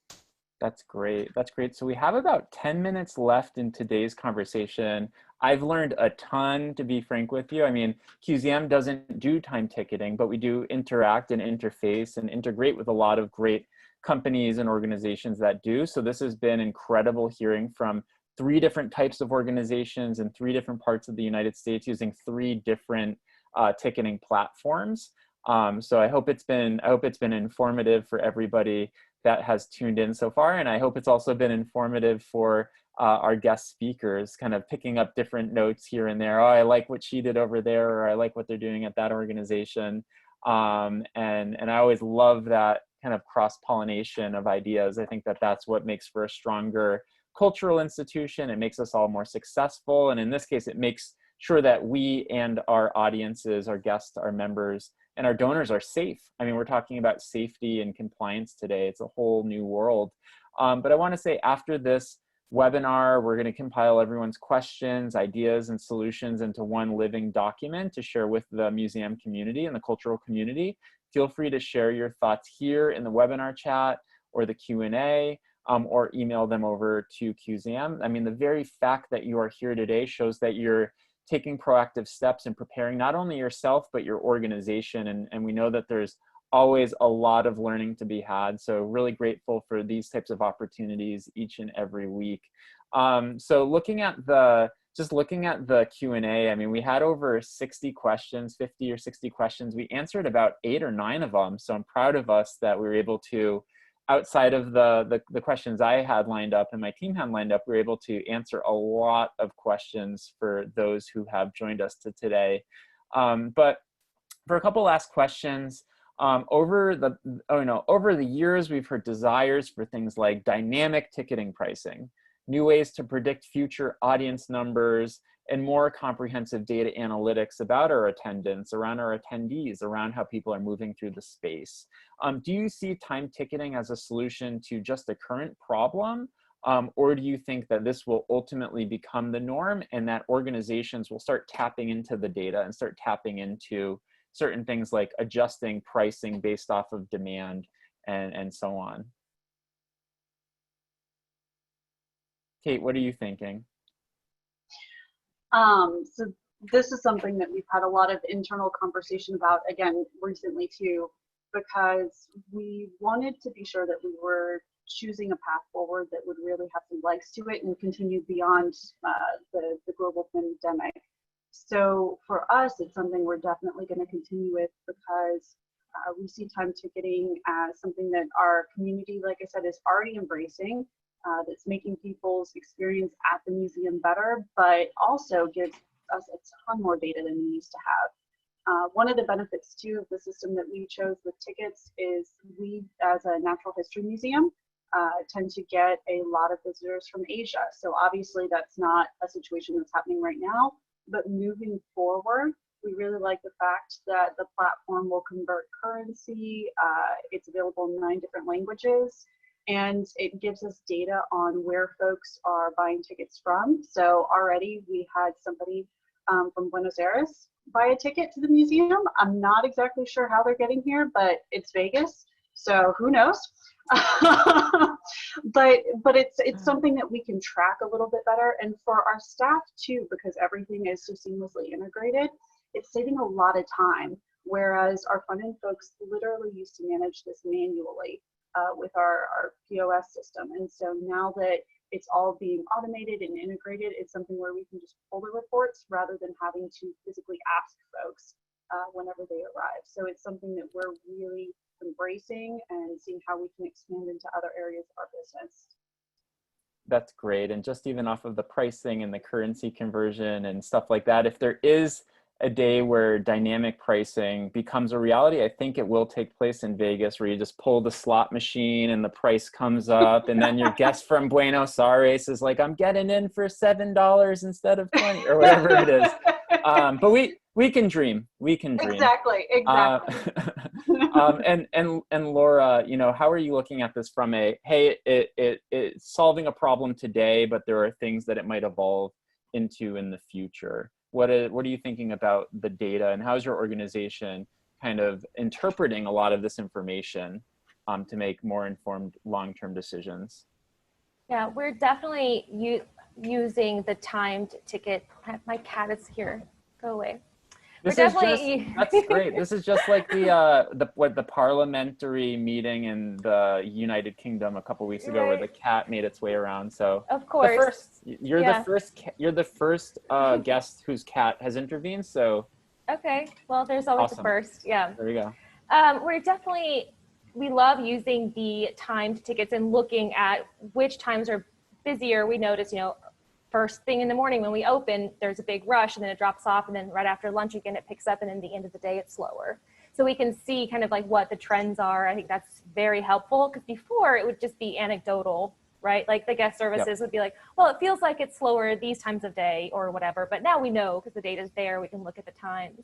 Speaker 1: That's great. That's great. So we have about 10 minutes left in today's conversation. I've learned a ton, to be frank with you. I mean, Cuseum doesn't do time ticketing, but we do interact and interface and integrate with a lot of great companies and organizations that do. So this has been incredible hearing from 3 different types of organizations in 3 different parts of the United States using 3 different ticketing platforms. So I hope it's been informative for everybody that has tuned in so far. And I hope it's also been informative for our guest speakers, kind of picking up different notes here and there. Oh, I like what she did over there, or I like what they're doing at that organization. And I always love that kind of cross-pollination of ideas. I think that that's what makes for a stronger cultural institution. It makes us all more successful. And in this case, it makes sure that we and our audiences, our guests, our members, and our donors are safe. I mean, we're talking about safety and compliance today. It's a whole new world. But I want to say, after this webinar, we're going to compile everyone's questions, ideas, and solutions into one living document to share with the museum community and the cultural community. Feel free to share your thoughts here in the webinar chat or the Q&A, or email them over to Cuseum. I mean, the very fact that you are here today shows that you're taking proactive steps in preparing not only yourself, but your organization. And we know that there's always a lot of learning to be had. So really grateful for these types of opportunities each and every week. So looking at the Q&A, I mean, we had over 60 questions, 50 or 60 questions. We answered about 8 or 9 of them. So I'm proud of us that we were able to, outside of the questions I had lined up and my team had lined up, we were able to answer a lot of questions for those who have joined us today. But for a couple last questions, Over the years, we've heard desires for things like dynamic ticketing pricing, new ways to predict future audience numbers, and more comprehensive data analytics about our attendance, around our attendees, around how people are moving through the space. Do you see time ticketing as a solution to just a current problem? Or do you think that this will ultimately become the norm and that organizations will start tapping into the data and start tapping into certain things like adjusting pricing based off of demand and so on? Kate, what are you thinking?
Speaker 2: So this is something that we've had a lot of internal conversation about, again, recently too, because we wanted to be sure that we were choosing a path forward that would really have some legs to it and continue beyond the global pandemic. So for us, it's something we're definitely going to continue with, because we see time ticketing as something that our community, like I said, is already embracing. That's making people's experience at the museum better, but also gives us a ton more data than we used to have. One of the benefits too of the system that we chose with tickets is we, as a natural history museum, tend to get a lot of visitors from Asia. So obviously that's not a situation that's happening right now, but moving forward, we really like the fact that the platform will convert currency. It's available in 9 different languages. And it gives us data on where folks are buying tickets from. So already we had somebody from Buenos Aires buy a ticket to the museum. I'm not exactly sure how they're getting here, but it's Vegas, so who knows? but it's something that we can track a little bit better. And for our staff too, because everything is so seamlessly integrated, it's saving a lot of time. Whereas our front-end folks literally used to manage this manually. With our POS system. And so now that it's all being automated and integrated, it's something where we can just pull the reports rather than having to physically ask folks whenever they arrive. So it's something that we're really embracing and seeing how we can expand into other areas of our business.
Speaker 1: That's great. And just even off of the pricing and the currency conversion and stuff like that, if there is a day where dynamic pricing becomes a reality, I think it will take place in Vegas, where you just pull the slot machine and the price comes up, and then your guest from Buenos Aires is like, I'm getting in for $7 instead of 20 or whatever it is. But we can dream. We can dream.
Speaker 2: Exactly.
Speaker 1: And Laura, how are you looking at this from a, hey, it's solving a problem today, but there are things that it might evolve into in the future? What are you thinking about the data, and how's your organization kind of interpreting a lot of this information to make more informed long-term decisions?
Speaker 4: Yeah, we're definitely using the timed ticket. My cat is here. Go away.
Speaker 1: That's great. This is just like the parliamentary meeting in the United Kingdom a couple weeks ago, where the cat made its way around. So
Speaker 4: of course,
Speaker 1: you're the first guest whose cat has intervened. So
Speaker 4: okay, well, there's always
Speaker 1: awesome.
Speaker 4: the first. Yeah.
Speaker 1: There we go.
Speaker 4: We love using the timed tickets and looking at which times are busier. We notice, first thing in the morning when we open, there's a big rush, and then it drops off, and then right after lunch again it picks up, and then the end of the day it's slower. So we can see kind of like what the trends are. I think that's very helpful, because before it would just be anecdotal, right? Like the guest services would be like, well, it feels like it's slower these times of day or whatever, but now we know because the data's there, we can look at the times.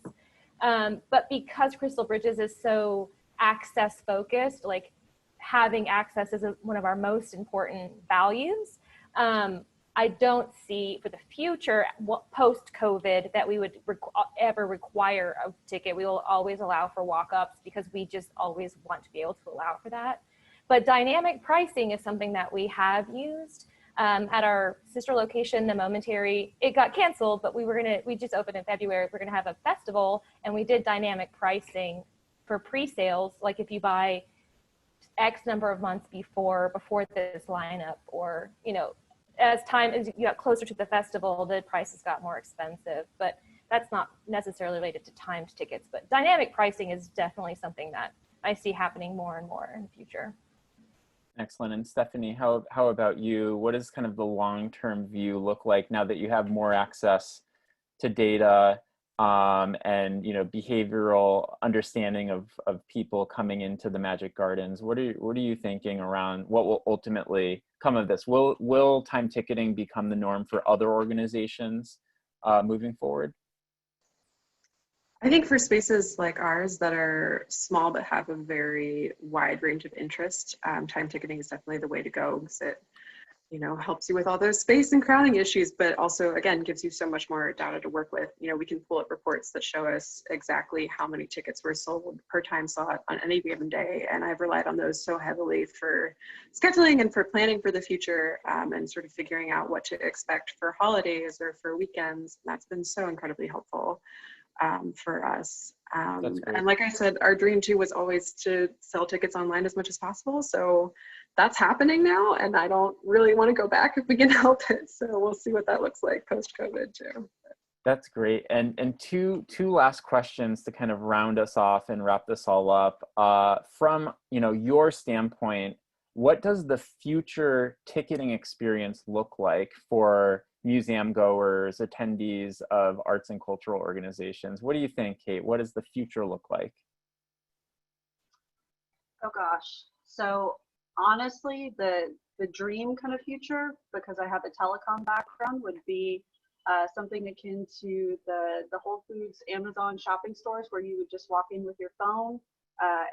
Speaker 4: But because Crystal Bridges is so access focused, like having access is one of our most important values. I don't see for the future, post-COVID, that we would ever require a ticket. We will always allow for walk-ups, because we just always want to be able to allow for that. But dynamic pricing is something that we have used at our sister location, the Momentary. It got canceled, but we just opened in February. We're gonna have a festival, and we did dynamic pricing for pre-sales. Like if you buy X number of months before this lineup, or as you got closer to the festival, the prices got more expensive, but that's not necessarily related to timed tickets. But dynamic pricing is definitely something that I see happening more and more in the future.
Speaker 1: Excellent. And Stephanie, how about you? What does kind of the long-term view look like now that you have more access to data? and behavioral understanding of people coming into the Magic Gardens. What are you thinking around what will ultimately come of this? Will time ticketing become the norm for other organizations moving forward?
Speaker 3: I think for spaces like ours that are small but have a very wide range of interest, time ticketing is definitely the way to go, because it helps you with all those space and crowding issues, but also, again, gives you so much more data to work with. We can pull up reports that show us exactly how many tickets were sold per time slot on any given day. And I've relied on those so heavily for scheduling and for planning for the future, and sort of figuring out what to expect for holidays or for weekends. That's been so incredibly helpful for us. And like I said, our dream too was always to sell tickets online as much as possible. So that's happening now, and I don't really want to go back if we can help it. So we'll see what that looks like post-COVID too.
Speaker 1: That's great. And two last questions to kind of round us off and wrap this all up. From your standpoint, what does the future ticketing experience look like for museum goers, attendees of arts and cultural organizations? What do you think, Kate? What does the future look like?
Speaker 2: Oh gosh. So honestly, the dream kind of future, because I have a telecom background, would be something akin to the Whole Foods, Amazon shopping stores, where you would just walk in with your phone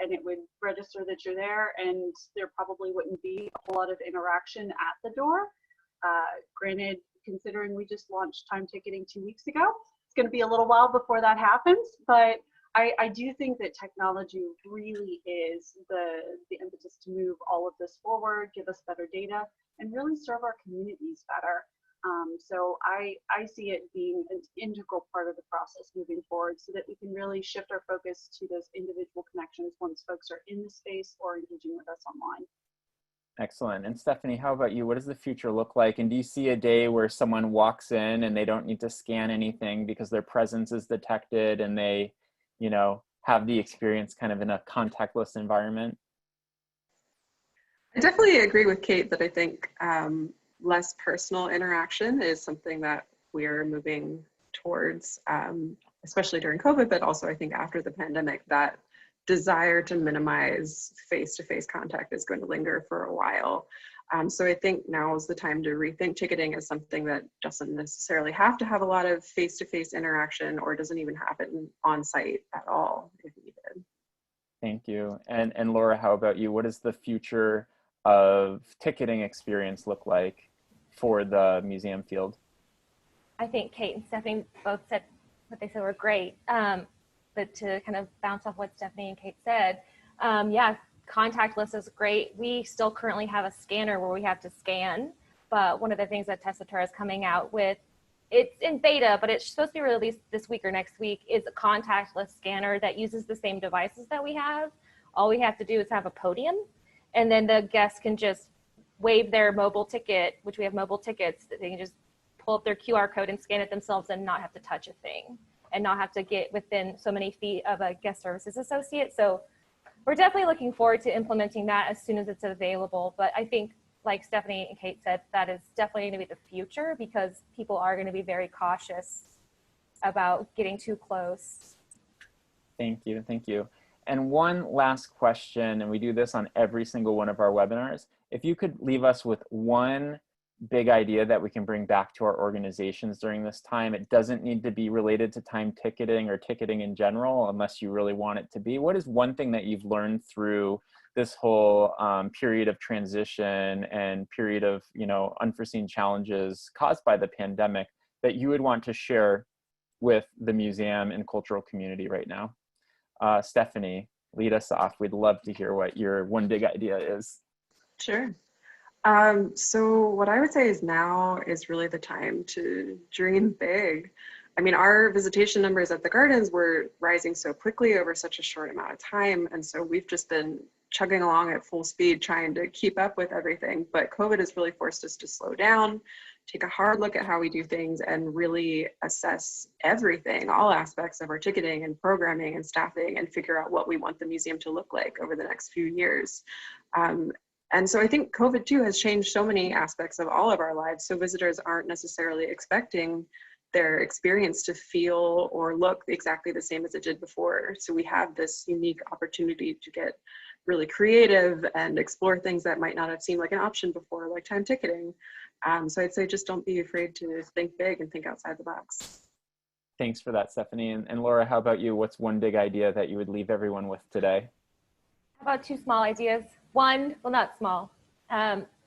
Speaker 2: and it would register that you're there, and there probably wouldn't be a whole lot of interaction at the door. Granted, considering we just launched time ticketing 2 weeks ago, it's going to be a little while before that happens, but I do think that technology really is the impetus to move all of this forward, give us better data, and really serve our communities better. So I see it being an integral part of the process moving forward, so that we can really shift our focus to those individual connections once folks are in the space or engaging with us online.
Speaker 1: Excellent. And Stephanie, how about you? What does the future look like? And do you see a day where someone walks in and they don't need to scan anything because their presence is detected, and they have the experience kind of in a contactless environment?
Speaker 3: I definitely agree with Kate that I think less personal interaction is something that we're moving towards, especially during COVID, but also I think after the pandemic, that desire to minimize face-to-face contact is going to linger for a while. So I think now is the time to rethink ticketing as something that doesn't necessarily have to have a lot of face-to-face interaction, or doesn't even happen on site at all if needed.
Speaker 1: Thank you. And Laura, how about you? What does the future of ticketing experience look like for the museum field?
Speaker 4: I think Kate and Stephanie both said what they said were great. But to kind of bounce off what Stephanie and Kate said, yeah, contactless is great. We still currently have a scanner where we have to scan, but one of the things that Tessitura is coming out with, it's in beta, but it's supposed to be released this week or next week, is a contactless scanner that uses the same devices that we have. All we have to do is have a podium, and then the guests can just wave their mobile ticket, which we have mobile tickets, they can just pull up their QR code and scan it themselves and not have to touch a thing, and not have to get within so many feet of a guest services associate. So we're definitely looking forward to implementing that as soon as it's available. But I think, like Stephanie and Kate said, that is definitely going to be the future, because people are going to be very cautious about getting too close.
Speaker 1: Thank you. Thank you. And one last question, and we do this on every single one of our webinars. If you could leave us with one big idea that we can bring back to our organizations during this time. It doesn't need to be related to time ticketing or ticketing in general, unless you really want it to be. What is one thing that you've learned through this whole period of transition and period of unforeseen challenges caused by the pandemic that you would want to share with the museum and cultural community right now? Stephanie, lead us off. We'd love to hear what your one big idea is.
Speaker 3: Sure. So what I would say is now is really the time to dream big. I mean, our visitation numbers at the gardens were rising so quickly over such a short amount of time. And so we've just been chugging along at full speed, trying to keep up with everything. But COVID has really forced us to slow down, take a hard look at how we do things, and really assess everything, all aspects of our ticketing and programming and staffing, and figure out what we want the museum to look like over the next few years. And so I think COVID too has changed so many aspects of all of our lives. So visitors aren't necessarily expecting their experience to feel or look exactly the same as it did before. So we have this unique opportunity to get really creative and explore things that might not have seemed like an option before, like time ticketing. So I'd say just don't be afraid to think big and think outside the box.
Speaker 1: Thanks for that, Stephanie. And Laura, how about you? What's one big idea that you would leave everyone with today?
Speaker 4: How about two small ideas? One, well, not small.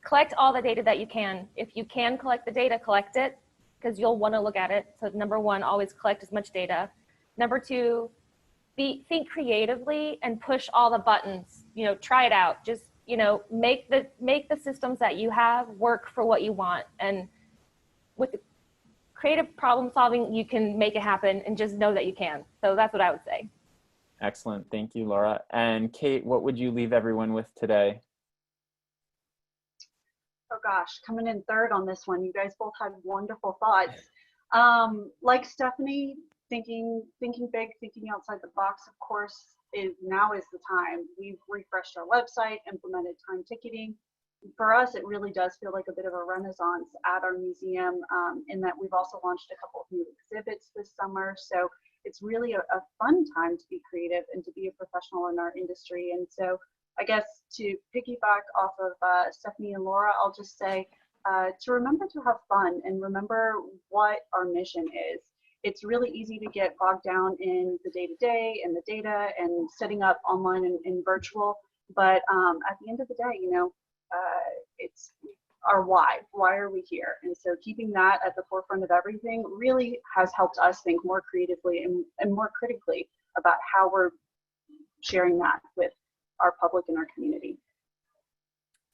Speaker 4: Collect all the data that you can. If you can collect the data, collect it, because you'll want to look at it. So number one, always collect as much data. Number two, think creatively and push all the buttons. You know, try it out. Just, you know, make the systems that you have work for what you want. And with the creative problem solving, you can make it happen, and just know that you can. So that's what I would say.
Speaker 1: Excellent. Thank you, Laura. And Kate, what would you leave everyone with today?
Speaker 2: Oh gosh, coming in third on this one. You guys both had wonderful thoughts. Like Stephanie, thinking big, thinking outside the box, of course, now is the time. We've refreshed our website, implemented time ticketing. For us, it really does feel like a bit of a renaissance at our museum, in that we've also launched a couple of new exhibits this summer. So it's really a fun time to be creative and to be a professional in our industry. And so I guess to piggyback off of Stephanie and Laura, I'll just say to remember to have fun and remember what our mission is. It's really easy to get bogged down in the day-to-day and the data and setting up online and virtual. But at the end of the day, you know, it's our why. Why are we here? And so keeping that at the forefront of everything really has helped us think more creatively and more critically about how we're sharing that with our public and our community.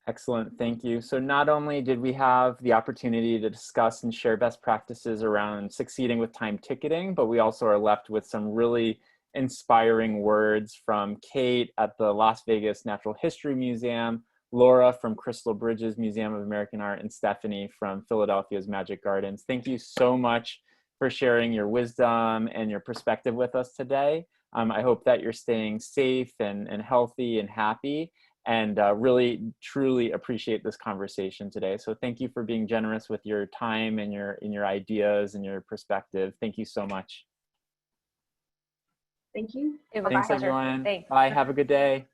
Speaker 1: Excellent, thank you. So not only did we have the opportunity to discuss and share best practices around succeeding with time ticketing, but we also are left with some really inspiring words from Kate at the Las Vegas Natural History Museum, Laura from Crystal Bridges Museum of American Art, and Stephanie from Philadelphia's Magic Gardens. Thank you so much for sharing your wisdom and your perspective with us today. I hope that you're staying safe and healthy and happy, and really truly appreciate this conversation today. So thank you for being generous with your time and your ideas and your perspective. Thank you so much.
Speaker 2: Thank you.
Speaker 1: Thanks, everyone.
Speaker 4: Thanks.
Speaker 1: Bye. Have a good day.